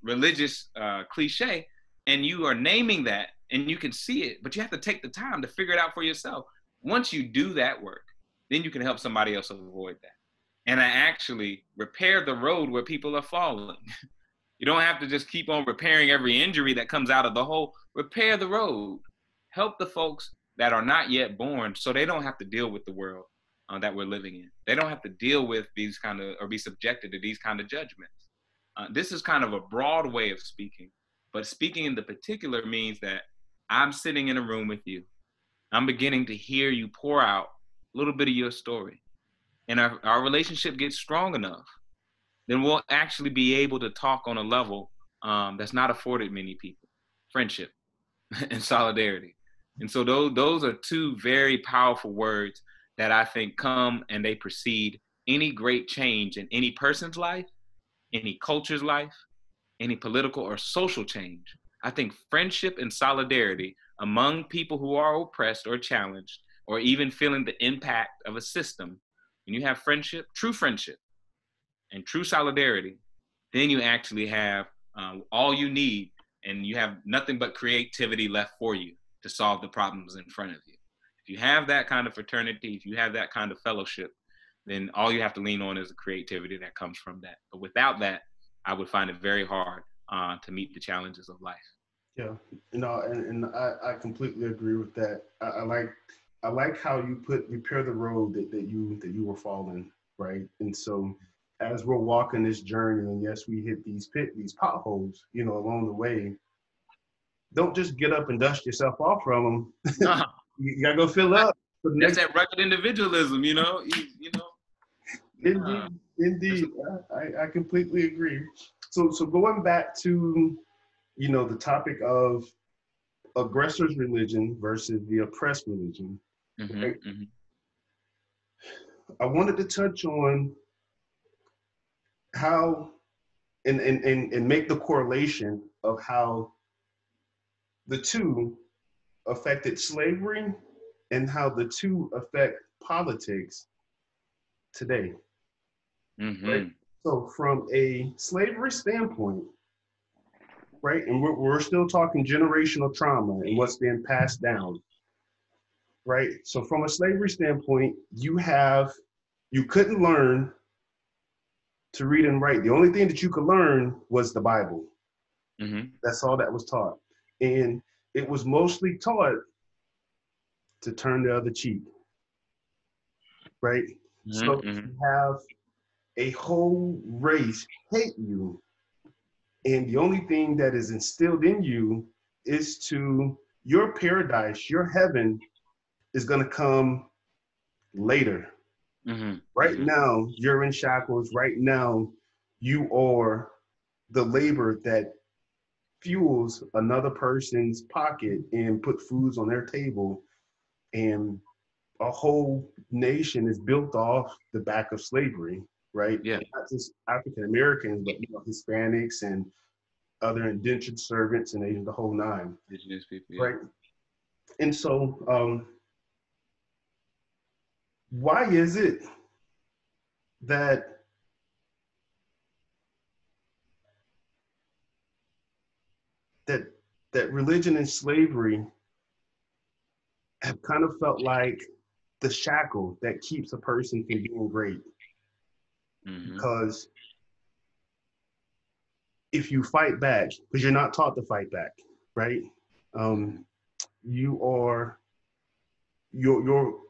religious cliche, and you are naming that and you can see it, but you have to take the time to figure it out for yourself. Once you do that work, then you can help somebody else avoid that. And I actually repair the road where people are falling. You don't have to just keep on repairing every injury that comes out of the hole. Repair the road. Help the folks that are not yet born so they don't have to deal with the world that we're living in. They don't have to deal with these kind of, or be subjected to these kind of judgments. This is kind of a broad way of speaking, but speaking in the particular means that I'm sitting in a room with you. I'm beginning to hear you pour out a little bit of your story. And our relationship gets strong enough, then we'll actually be able to talk on a level that's not afforded many people: friendship and solidarity. And so those are two very powerful words that I think come and they precede any great change in any person's life, any culture's life, any political or social change. I think friendship and solidarity among people who are oppressed or challenged, or even feeling the impact of a system, when you have friendship, true friendship, and true solidarity, then you actually have all you need, and you have nothing but creativity left for you to solve the problems in front of you. If you have that kind of fraternity, if you have that kind of fellowship, then all you have to lean on is the creativity that comes from that. But without that, I would find it very hard to meet the challenges of life. Yeah, and I completely agree with that. I like how you repair the road that you were following, right? And so as we're walking this journey, and yes, we hit these potholes, along the way. Don't just get up and dust yourself off from them. Nah, You gotta go fill up. For the that's next. that rugged individualism, you know. Indeed, I completely agree. So going back to the topic of aggressor's religion versus the oppressed religion. Mm-hmm, right? mm-hmm. I wanted to touch on how and make the correlation of how the two affected slavery and how the two affect politics today. Mm-hmm. Right? So from a slavery standpoint, right, and we're still talking generational trauma and what's being passed down, right? So from a slavery standpoint, you couldn't learn to read and write. The only thing that you could learn was the Bible. Mm-hmm. That's all that was taught. And it was mostly taught to turn the other cheek, right? Mm-hmm. So Mm-hmm. you have a whole race hate you, and the only thing that is instilled in you is to your paradise, your heaven is going to come later. Mm-hmm. Right Mm-hmm. now, you're in shackles. Right now, you are the labor that fuels another person's pocket and put foods on their table. And a whole nation is built off the back of slavery, right? Yeah. Not just African Americans, but Hispanics and other indentured servants and Asians, the whole nine. Indigenous people, yeah. Right? And so, why is it that religion and slavery have kind of felt like the shackle that keeps a person from being great? Mm-hmm. Because if you fight back, because you're not taught to fight back, right?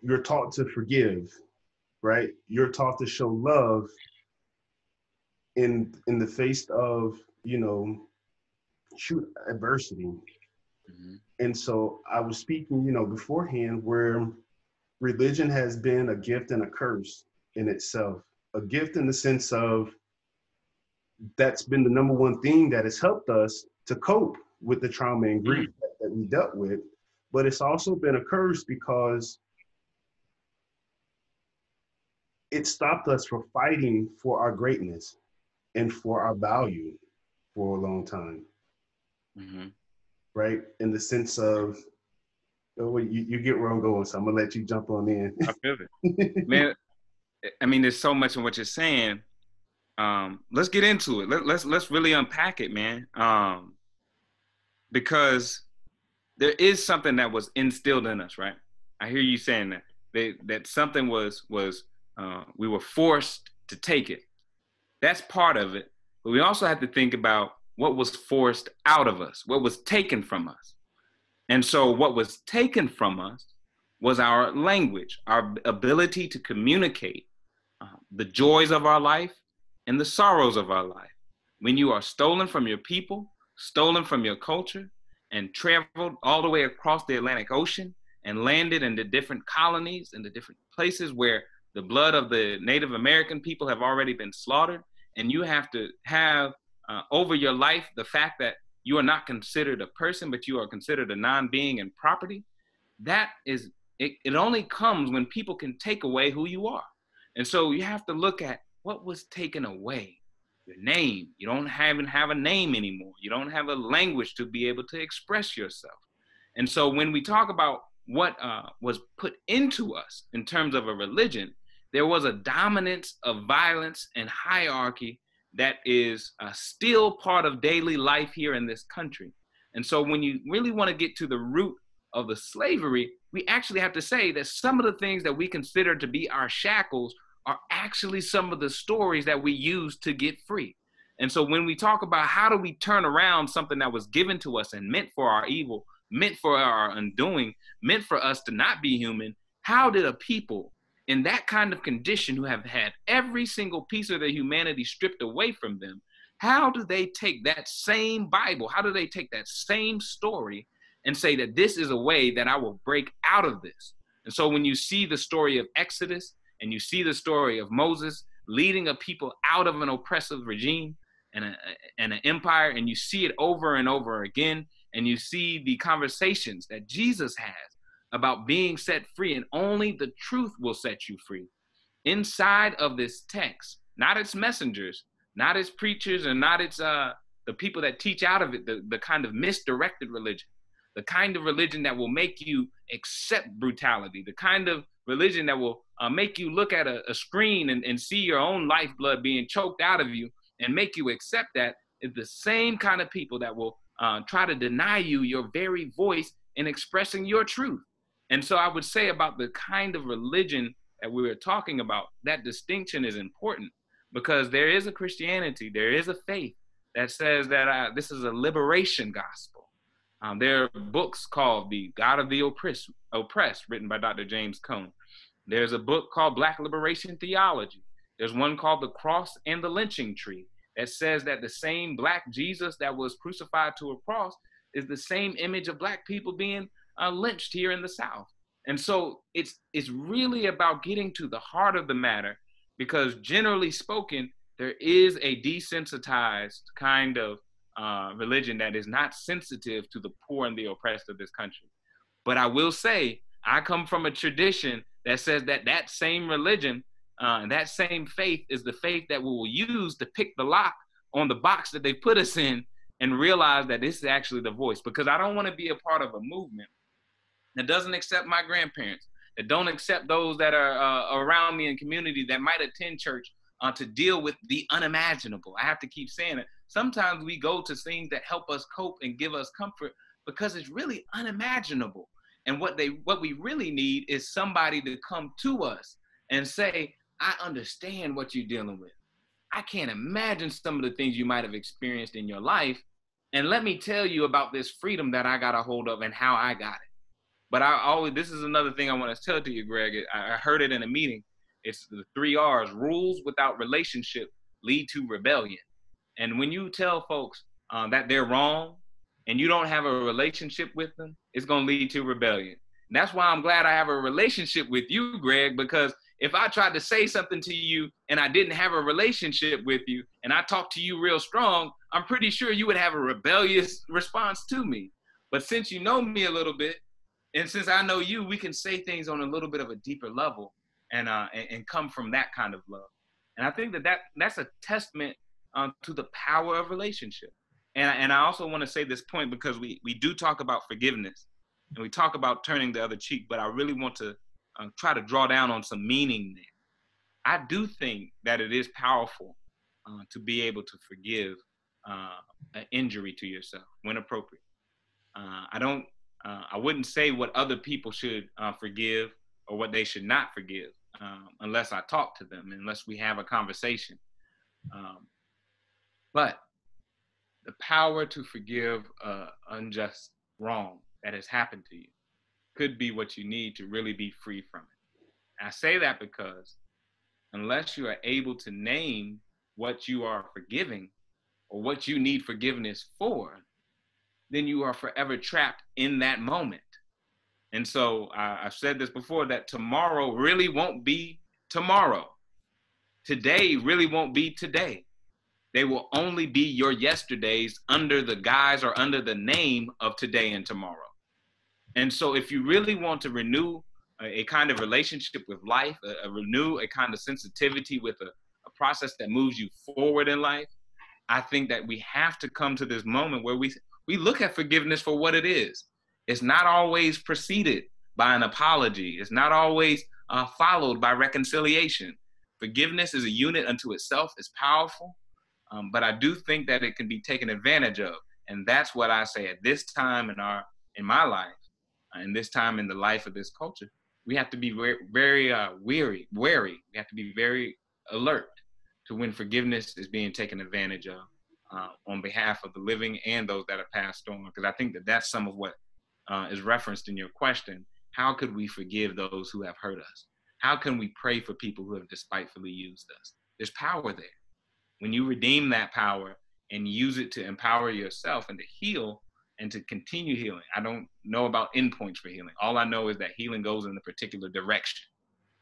You're taught to forgive, right? You're taught to show love in the face of adversity. Mm-hmm. And so I was speaking, beforehand, where religion has been a gift and a curse in itself. A gift in the sense of that's been the number one thing that has helped us to cope with the trauma and grief that we dealt with. But it's also been a curse because it stopped us from fighting for our greatness and for our value for a long time. Mm-hmm. Right? In the sense of, you get where I'm going, so I'm gonna let you jump on in. I feel it. Man, I mean, there's so much in what you're saying. Let's get into it. Let's really unpack it, man. Because there is something that was instilled in us, right? I hear you saying that something was we were forced to take it. That's part of it. But we also have to think about what was forced out of us, what was taken from us. And so what was taken from us was our language, our ability to communicate the joys of our life and the sorrows of our life. When you are stolen from your people, stolen from your culture, and traveled all the way across the Atlantic Ocean and landed in the different colonies and the different places where the blood of the Native American people have already been slaughtered, and you have to have over your life the fact that you are not considered a person, but you are considered a non-being and property. That is, it only comes when people can take away who you are. And so you have to look at what was taken away. Your name. You don't even have a name anymore. You don't have a language to be able to express yourself. And so when we talk about what was put into us in terms of a religion, there was a dominance of violence and hierarchy that is still part of daily life here in this country. And so when you really want to get to the root of the slavery, we actually have to say that some of the things that we consider to be our shackles are actually some of the stories that we use to get free. And so when we talk about how do we turn around something that was given to us and meant for our evil, meant for our undoing, meant for us to not be human, how did a people in that kind of condition who have had every single piece of their humanity stripped away from them, how do they take that same Bible, how do they take that same story and say that this is a way that I will break out of this? And so when you see the story of Exodus and you see the story of Moses leading a people out of an oppressive regime and an empire, and you see it over and over again, and you see the conversations that Jesus has about being set free, and only the truth will set you free. Inside of this text, not its messengers, not its preachers, and not its the people that teach out of it, the kind of misdirected religion, the kind of religion that will make you accept brutality, the kind of religion that will make you look at a screen and see your own lifeblood being choked out of you and make you accept that, is the same kind of people that will try to deny you your very voice in expressing your truth. And so I would say about the kind of religion that we were talking about, that distinction is important, because there is a Christianity, there is a faith that says that this is a liberation gospel. There are books called The God of the Oppressed, written by Dr. James Cone. There's a book called Black Liberation Theology. There's one called The Cross and the Lynching Tree that says that the same Black Jesus that was crucified to a cross is the same image of Black people being lynched here in the South. And so it's really about getting to the heart of the matter, because generally spoken, there is a desensitized kind of religion that is not sensitive to the poor and the oppressed of this country. But I will say, I come from a tradition that says that that same religion, that same faith is the faith that we will use to pick the lock on the box that they put us in and realize that this is actually the voice. Because I don't want to be a part of a movement that doesn't accept my grandparents, that don't accept those that are around me in community that might attend church to deal with the unimaginable. I have to keep saying it. Sometimes we go to things that help us cope and give us comfort because it's really unimaginable. And what we really need is somebody to come to us and say, I understand what you're dealing with. I can't imagine some of the things you might have experienced in your life. And let me tell you about this freedom that I got a hold of and how I got it. But this is another thing I want to tell to you, Greg. I heard it in a meeting. It's the 3 R's. Rules without relationship lead to rebellion. And when you tell folks that they're wrong and you don't have a relationship with them, it's going to lead to rebellion. And that's why I'm glad I have a relationship with you, Greg, because if I tried to say something to you and I didn't have a relationship with you and I talked to you real strong, I'm pretty sure you would have a rebellious response to me. But since you know me a little bit, and since I know you, we can say things on a little bit of a deeper level and come from that kind of love. And I think that's a testament to the power of relationship. And I also want to say this point because we do talk about forgiveness and we talk about turning the other cheek, but I really want to try to draw down on some meaning there. I do think that it is powerful to be able to forgive an injury to yourself when appropriate. I wouldn't say what other people should forgive or what they should not forgive unless I talk to them, unless we have a conversation. But the power to forgive unjust wrong that has happened to you could be what you need to really be free from it. And I say that because unless you are able to name what you are forgiving or what you need forgiveness for, then you are forever trapped in that moment. And so I've said this before, that tomorrow really won't be tomorrow. Today really won't be today. They will only be your yesterdays under the guise or under the name of today and tomorrow. And so if you really want to renew a kind of relationship with life, renew a kind of sensitivity with a process that moves you forward in life, I think that we have to come to this moment where we look at forgiveness for what it is. It's not always preceded by an apology. It's not always followed by reconciliation. Forgiveness is a unit unto itself. It's powerful, but I do think that it can be taken advantage of. And that's what I say at this time in my life, and this time in the life of this culture, we have to be very wary. We have to be very alert to when forgiveness is being taken advantage of on behalf of the living and those that have passed on. Because I think that that's some of what is referenced in your question. How could we forgive those who have hurt us? How can we pray for people who have despitefully used us? There's power there. When you redeem that power and use it to empower yourself and to heal and to continue healing. I don't know about endpoints for healing. All I know is that healing goes in a particular direction.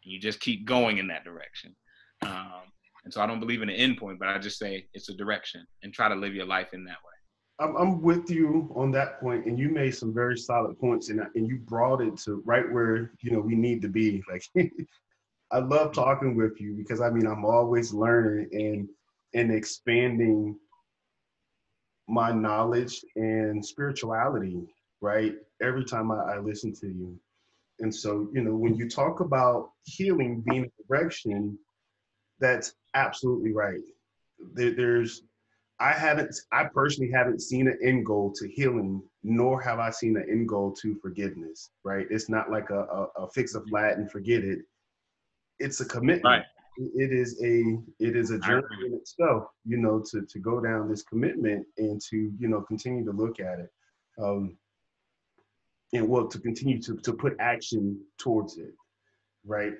And you just keep going in that direction. And so I don't believe in an endpoint, but I just say it's a direction and try to live your life in that way. I'm with you on that point, and you made some very solid points, and you brought it to right where we need to be. Like, I love talking with you because I'm always learning and expanding my knowledge and spirituality, right? Every time I listen to you. And so, when you talk about healing being a direction, that's absolutely right. I personally haven't seen an end goal to healing, nor have I seen an end goal to forgiveness, right? It's not like a fix a flat and forget it. It's a commitment. Right. It is a journey in itself, to go down this commitment and to, continue to look at it. And to continue to put action towards it. Right.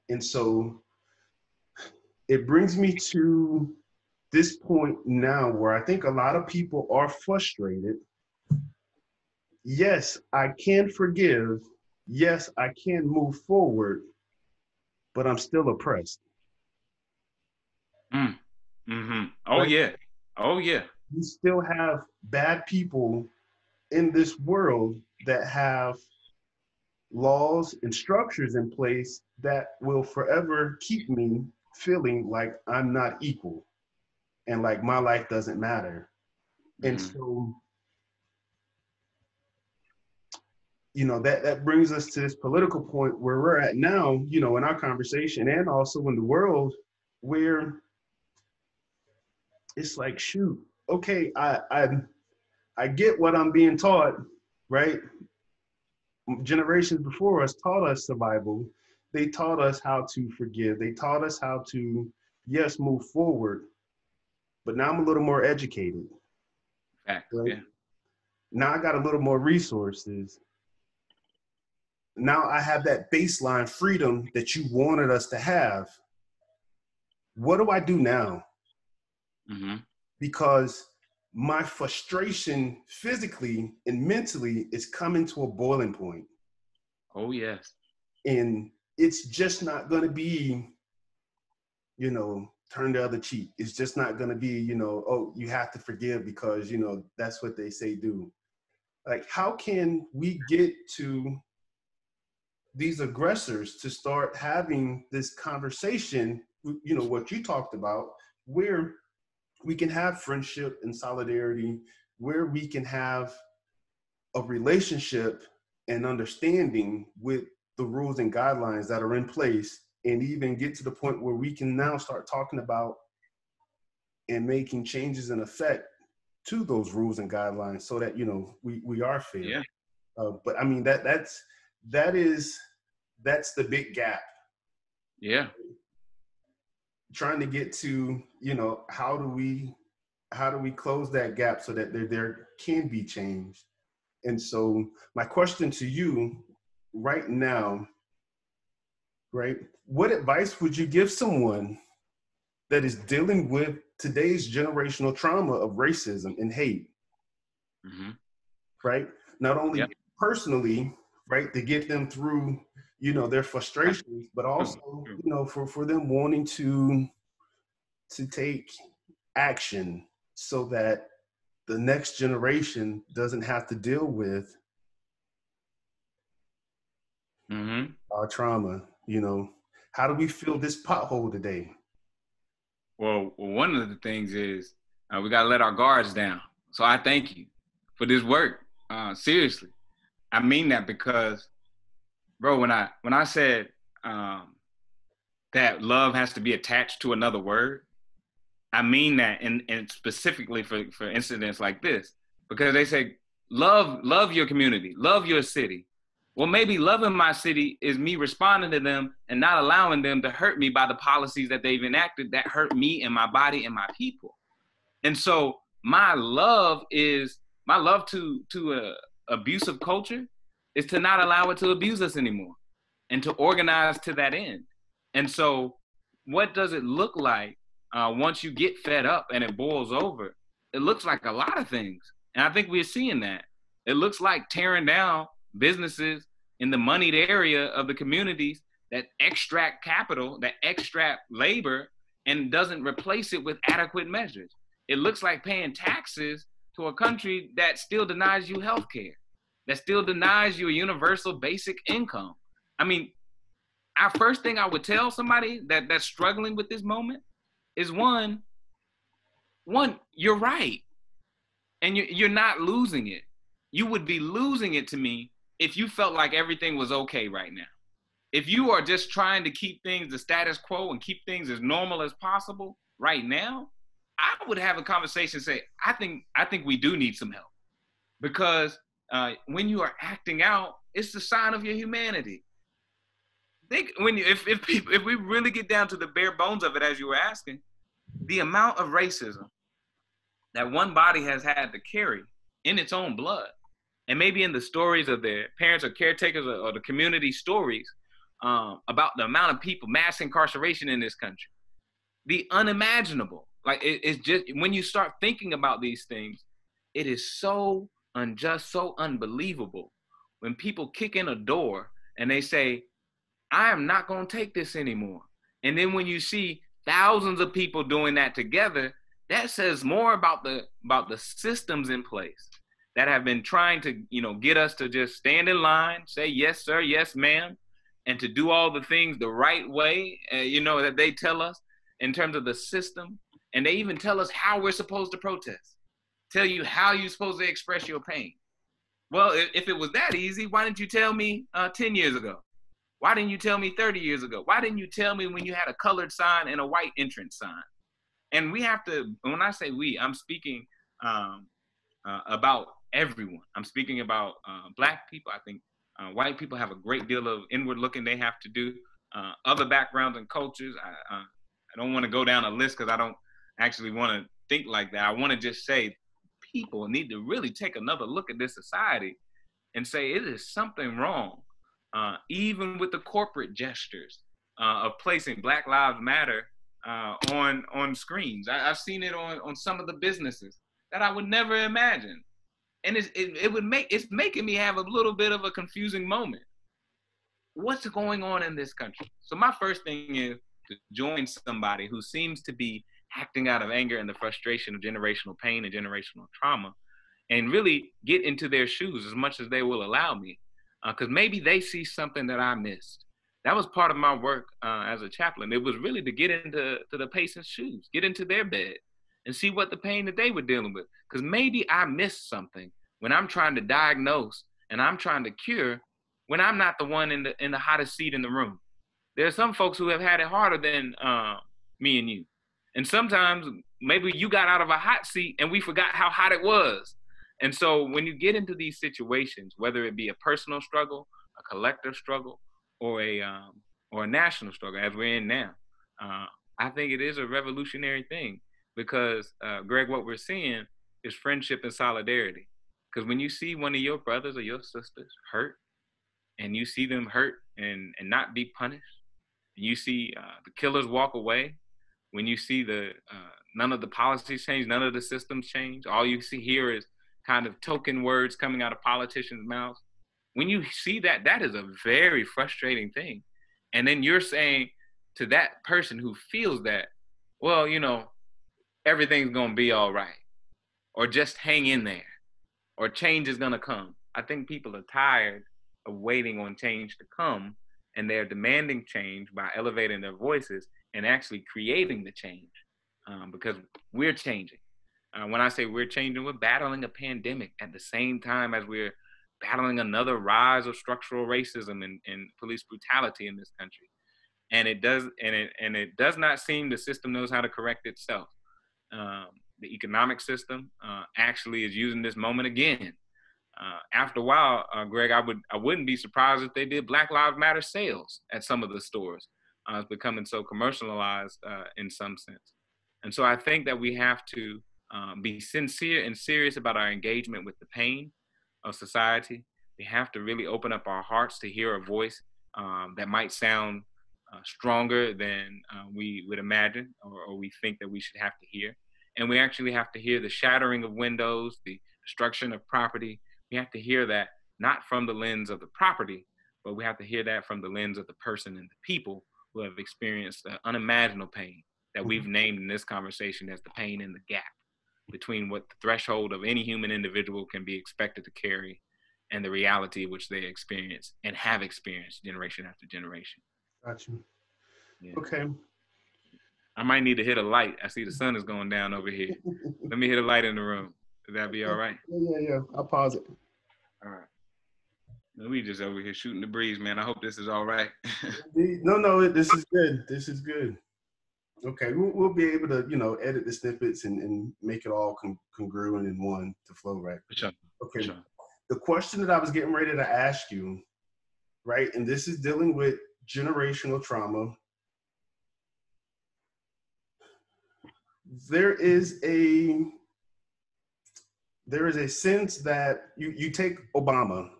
And so it brings me to this point now where I think a lot of people are frustrated. Yes, I can forgive. Yes, I can move forward, but I'm still oppressed. Mm-hmm. Oh, right? yeah. Oh, yeah. We still have bad people in this world that have laws and structures in place that will forever keep me feeling like I'm not equal and like my life doesn't matter. And so, that brings us to this political point where we're at now, in our conversation and also in the world, where it's like, shoot, okay, I get what I'm being taught, right? Generations before us taught us survival. They taught us how to forgive. They taught us how to, yes, move forward. But now I'm a little more educated. Right? Yeah. Now I got a little more resources. Now I have that baseline freedom that you wanted us to have. What do I do now? Because my frustration physically and mentally is coming to a boiling point. Oh, yes. And it's just not going to be, turn the other cheek. It's just not going to be, oh, you have to forgive because, that's what they say do. Like, how can we get to these aggressors to start having this conversation, what you talked about, where we can have friendship and solidarity, where we can have a relationship and understanding with the rules and guidelines that are in place, and even get to the point where we can now start talking about and making changes in effect to those rules and guidelines so that, we are fair. Yeah. But that's the big gap. Yeah. Trying to get to, how do we close that gap so that there can be change? And so my question to you right now, right, what advice would you give someone that is dealing with today's generational trauma of racism and hate? Right? Not only personally, right, to get them through, their frustrations, but also, for them wanting to take action so that the next generation doesn't have to deal with our trauma. How do we fill this pothole today? Well, one of the things is we got to let our guards down. So I thank you for this work. Seriously. I mean that because, bro, when I said that love has to be attached to another word. I mean that, and specifically for incidents like this, because they say, love your community, love your city. Well, maybe loving my city is me responding to them and not allowing them to hurt me by the policies that they've enacted that hurt me and my body and my people. And so my love to a abusive culture is to not allow it to abuse us anymore and to organize to that end. And so what does it look like once you get fed up and it boils over? It looks like a lot of things. And I think we're seeing that. It looks like tearing down businesses in the moneyed area of the communities that extract capital, that extract labor, and doesn't replace it with adequate measures. It looks like paying taxes to a country that still denies you health care, that still denies you a universal basic income. I mean, our first thing I would tell somebody that's struggling with this moment is one, you're right. And you're not losing it. You would be losing it to me if you felt like everything was okay right now. If you are just trying to keep things the status quo and keep things as normal as possible right now, I would have a conversation and say, I think we do need some help. Because when you are acting out, it's the sign of your humanity. If we really get down to the bare bones of it, as you were asking, the amount of racism that one body has had to carry in its own blood, and maybe in the stories of their parents or caretakers or the community stories about the amount of people, mass incarceration in this country, the unimaginable. Like it's just, when you start thinking about these things, it is so unjust, so unbelievable when people kick in a door and they say, I am not going to take this anymore. And then when you see thousands of people doing that together, that says more about the systems in place that have been trying to, get us to just stand in line, say yes, sir, yes, ma'am, and to do all the things the right way, that they tell us in terms of the system. And they even tell us how we're supposed to protest, tell you how you're supposed to express your pain. Well, if it was that easy, why didn't you tell me 10 years ago? Why didn't you tell me 30 years ago? Why didn't you tell me when you had a colored sign and a white entrance sign? And we have to, when I say we, I'm speaking about everyone. I'm speaking about Black people. I think white people have a great deal of inward looking they have to do. Other backgrounds and cultures, I don't want to go down a list because I don't actually want to think like that. I want to just say people need to really take another look at this society and say it is something wrong, even with the corporate gestures of placing Black Lives Matter on screens. I've seen it on some of the businesses that I would never imagine. And it's making me have a little bit of a confusing moment. What's going on in this country? So my first thing is to join somebody who seems to be acting out of anger and the frustration of generational pain and generational trauma, and really get into their shoes as much as they will allow me. Because maybe they see something that I missed. That was part of my work as a chaplain. It was really to get into the patient's shoes, get into their bed and see what the pain that they were dealing with. Because maybe I missed something when I'm trying to diagnose and I'm trying to cure when I'm not the one in the hottest seat in the room. There are some folks who have had it harder than me and you. And sometimes maybe you got out of a hot seat and we forgot how hot it was. And so when you get into these situations, whether it be a personal struggle, a collective struggle, or a national struggle, as we're in now, I think it is a revolutionary thing because, Greg, what we're seeing is friendship and solidarity. Because when you see one of your brothers or your sisters hurt, and you see them hurt and not be punished, and you see the killers walk away, when you see none of the policies change, none of the systems change, all you see here is kind of token words coming out of politicians' mouths. When you see that, that is a very frustrating thing. And then you're saying to that person who feels that, well, everything's going to be all right, or just hang in there, or change is going to come. I think people are tired of waiting on change to come, and they're demanding change by elevating their voices and actually creating the change because we're changing. When I say we're changing, we're battling a pandemic at the same time as we're battling another rise of structural racism and police brutality in this country. And it does not seem the system knows how to correct itself. The economic system actually is using this moment again. After a while, Greg, I wouldn't be surprised if they did Black Lives Matter sales at some of the stores. It's becoming so commercialized in some sense. And so I think that we have to be sincere and serious about our engagement with the pain of society. We have to really open up our hearts to hear a voice that might sound stronger than we would imagine or we think that we should have to hear. And we actually have to hear the shattering of windows, the destruction of property. We have to hear that not from the lens of the property, but we have to hear that from the lens of the person and the people who have experienced unimaginable pain that we've named in this conversation as the pain in the gap between what the threshold of any human individual can be expected to carry and the reality which they experience and have experienced generation after generation. Gotcha. Yeah. Okay. I might need to hit a light. I see the sun is going down over here. Let me hit a light in the room. Would that be all right? Yeah. I'll pause it. All right. We just over here shooting the breeze, man. I hope this is all right. No, this is good. This is good. Okay, we'll be able to, edit the snippets and make it all congruent in one to flow right. For sure. Okay. For sure. The question that I was getting ready to ask you, right, and this is dealing with generational trauma. There is a sense that you take Obama,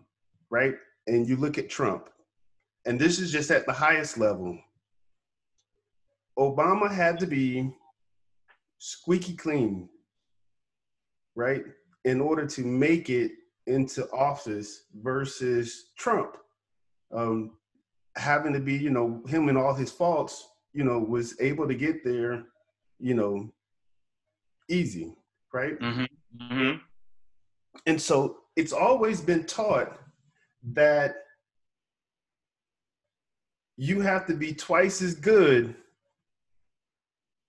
right, and you look at Trump, and this is just at the highest level. Obama had to be squeaky clean, right, in order to make it into office versus Trump having to be, him and all his faults, was able to get there, easy, right? Mm-hmm. Mm-hmm. And so it's always been taught that you have to be twice as good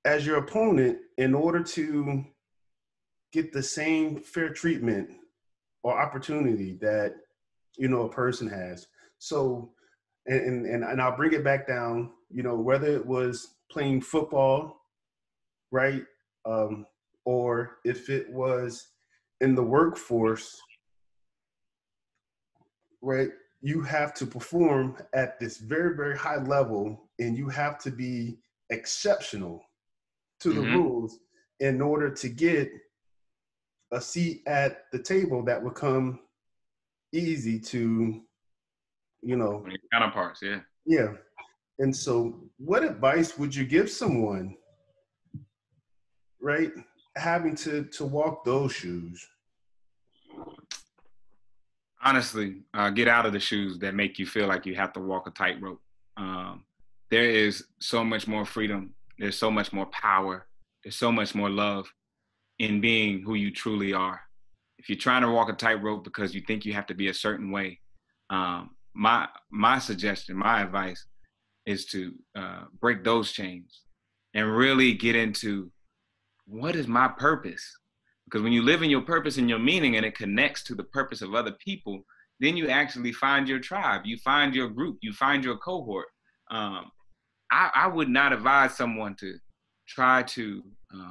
as your opponent in order to get the same fair treatment or opportunity that, a person has. So, and I'll bring it back down, whether it was playing football, right? Or if it was in the workforce, right? You have to perform at this very, very high level, and you have to be exceptional to the rules in order to get a seat at the table that would come easy to, counterparts, yeah. Yeah. And so what advice would you give someone, right, having to walk those shoes? Honestly, get out of the shoes that make you feel like you have to walk a tightrope. There is so much more freedom. There's so much more power. There's so much more love in being who you truly are. If you're trying to walk a tightrope because you think you have to be a certain way, my suggestion, my advice is to break those chains and really get into what is my purpose? Because when you live in your purpose and your meaning and it connects to the purpose of other people, then you actually find your tribe, you find your group, you find your cohort. I would not advise someone to try to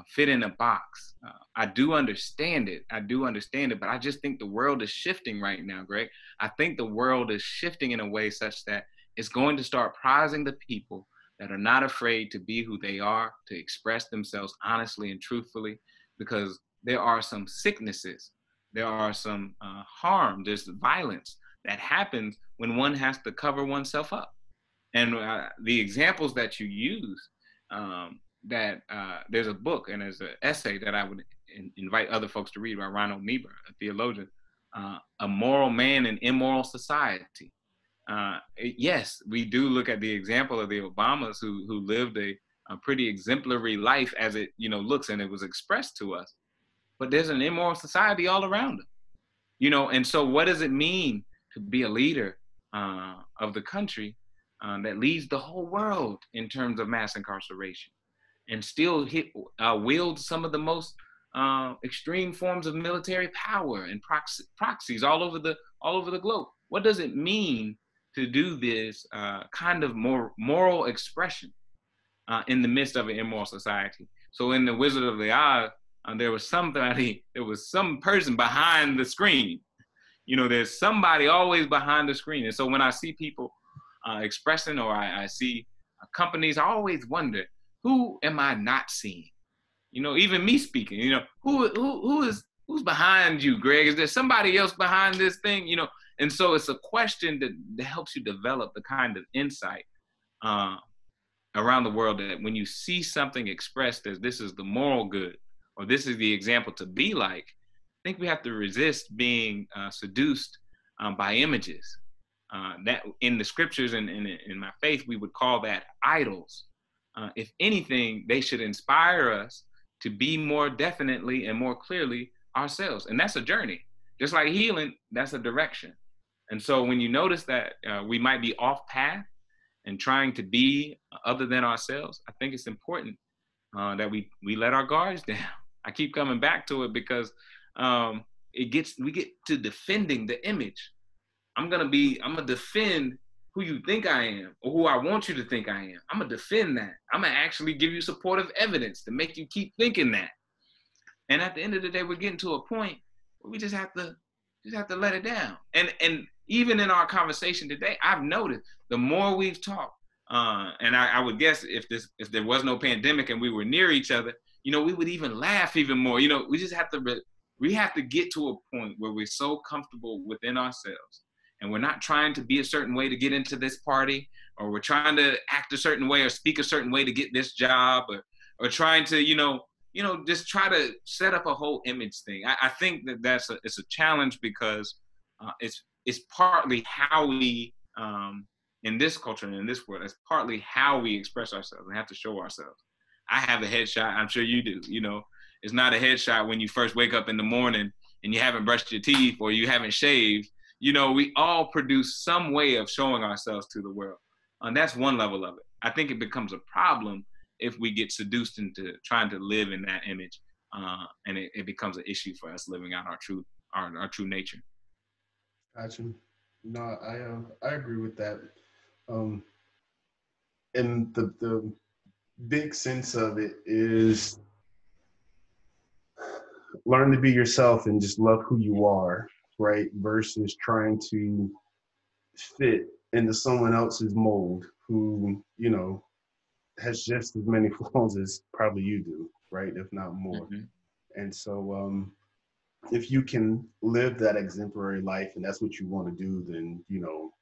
fit in a box. I do understand it, but I just think the world is shifting right now, Greg. I think the world is shifting in a way such that it's going to start prizing the people that are not afraid to be who they are, to express themselves honestly and truthfully, because there are some sicknesses, there are some harm, there's violence that happens when one has to cover oneself up. And the examples that you use, there's a book and there's an essay that I would invite other folks to read by Ronald Niebuhr, a theologian, A Moral Man in Immoral Society. Yes, we do look at the example of the Obamas who lived a pretty exemplary life as it looks, and it was expressed to us. But there's an immoral society all around them, and so what does it mean to be a leader of the country that leads the whole world in terms of mass incarceration and still wields some of the most extreme forms of military power and proxies all over the all over the globe. What does it mean to do this kind of more moral expression in the midst of an immoral society? So in The Wizard of the Oz, there was some person behind the screen. You know, there's somebody always behind the screen. And so when I see people expressing, or I see companies, I always wonder, who am I not seeing? You know, even me speaking, you know, who's behind you, Greg? Is there somebody else behind this thing? You know, and so it's a question that helps you develop the kind of insight around the world, that when you see something expressed as this is the moral good, or this is the example to be like, I think we have to resist being seduced by images. That in the scriptures and in my faith, we would call that idols. If anything, they should inspire us to be more definitely and more clearly ourselves. And that's a journey. Just like healing, that's a direction. And so when you notice that we might be off path and trying to be other than ourselves, I think it's important that we let our guards down. I keep coming back to it because we get to defending the image. I'm gonna defend who you think I am, or who I want you to think I am. I'm gonna defend that. I'm gonna actually give you supportive evidence to make you keep thinking that. And at the end of the day, we're getting to a point where we just have to let it down. And even in our conversation today, I've noticed the more we've talked, and I would guess if there was no pandemic and we were near each other, you know, we would even laugh even more. You know, we have to get to a point where we're so comfortable within ourselves, and we're not trying to be a certain way to get into this party, or we're trying to act a certain way or speak a certain way to get this job, or trying to, just try to set up a whole image thing. I think that it's a challenge because it's partly how we, in this culture and in this world, it's partly how we express ourselves and have to show ourselves. I have a headshot, I'm sure you do, you know. It's not a headshot when you first wake up in the morning and you haven't brushed your teeth or you haven't shaved. You know, we all produce some way of showing ourselves to the world. And that's one level of it. I think it becomes a problem if we get seduced into trying to live in that image, and it becomes an issue for us living out our true nature. Gotcha. No, I agree with that. And the big sense of it is learn to be yourself and just love who you are, right? Versus trying to fit into someone else's mold who, you know, has just as many flaws as probably you do, right? If not more. Mm-hmm. And so if you can live that exemplary life and that's what you want to do, then, you know,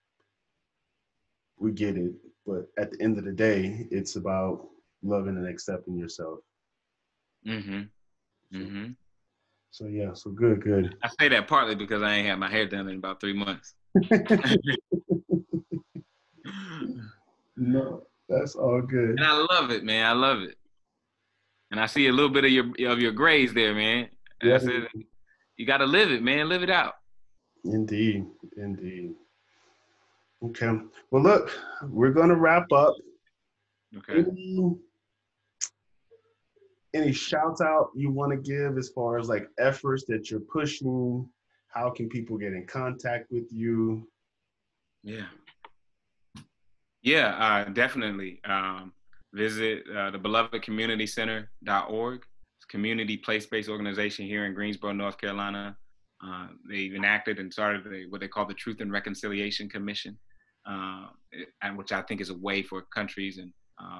we get it. But at the end of the day, it's about loving and accepting yourself. Mm-hmm. Mm-hmm. So yeah, so good. I say that partly because I ain't had my hair done in about 3 months. No, that's all good. And I love it, man. I love it. And I see a little bit of your grays there, man. And I said, you got to live it, man. Live it out. Indeed. Okay. Well, look, we're going to wrap up. Okay. Any shout out you want to give as far as like efforts that you're pushing? How can people get in contact with you? Yeah, definitely. Visit the belovedcommunitycenter.org. It's a community place-based organization here in Greensboro, North Carolina. They've enacted and started what they call the Truth and Reconciliation Commission, which I think is a way for countries and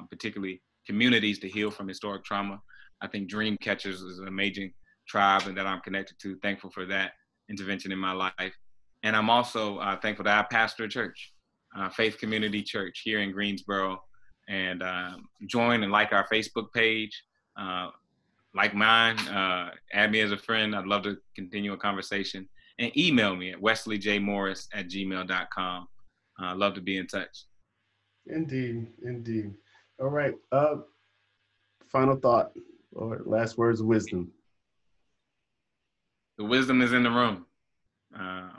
particularly communities to heal from historic trauma. I think Dream Catchers is an amazing tribe and that I'm connected to. Thankful for that intervention in my life. And I'm also thankful that I pastor a church, Faith Community Church here in Greensboro. And join and like our Facebook page, like mine, add me as a friend. I'd love to continue a conversation. And email me at wesleyjmorris@gmail.com. I'd love to be in touch. Indeed. All right. Final thought or last words of wisdom. The wisdom is in the room.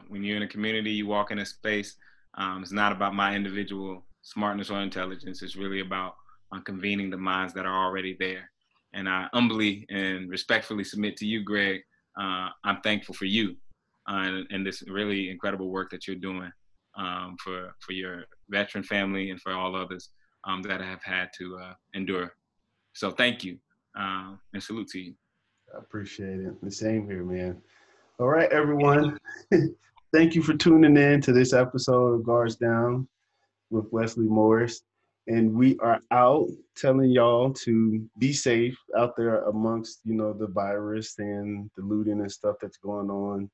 When you're in a community, you walk in a space, it's not about my individual smartness or intelligence. It's really about convening the minds that are already there. And I humbly and respectfully submit to you, Greg. I'm thankful for you and this really incredible work that you're doing for your veteran family and for all others that have had to endure. So thank you, and salute to you. I appreciate it. The same here, man. All right, everyone. Thank you for tuning in to this episode of Guards Down with Wesley Morris. And we are out telling y'all to be safe out there amongst, the virus and the looting and stuff that's going on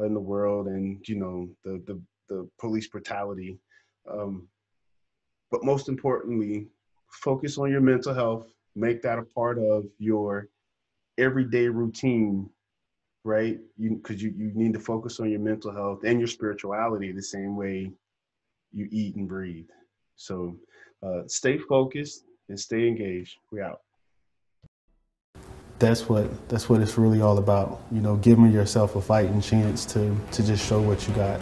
in the world, and, the police brutality. But most importantly, focus on your mental health. Make that a part of your everyday routine, right? Because you need to focus on your mental health and your spirituality the same way you eat and breathe. So stay focused and stay engaged. We out. That's what it's really all about. Giving yourself a fighting chance to just show what you got.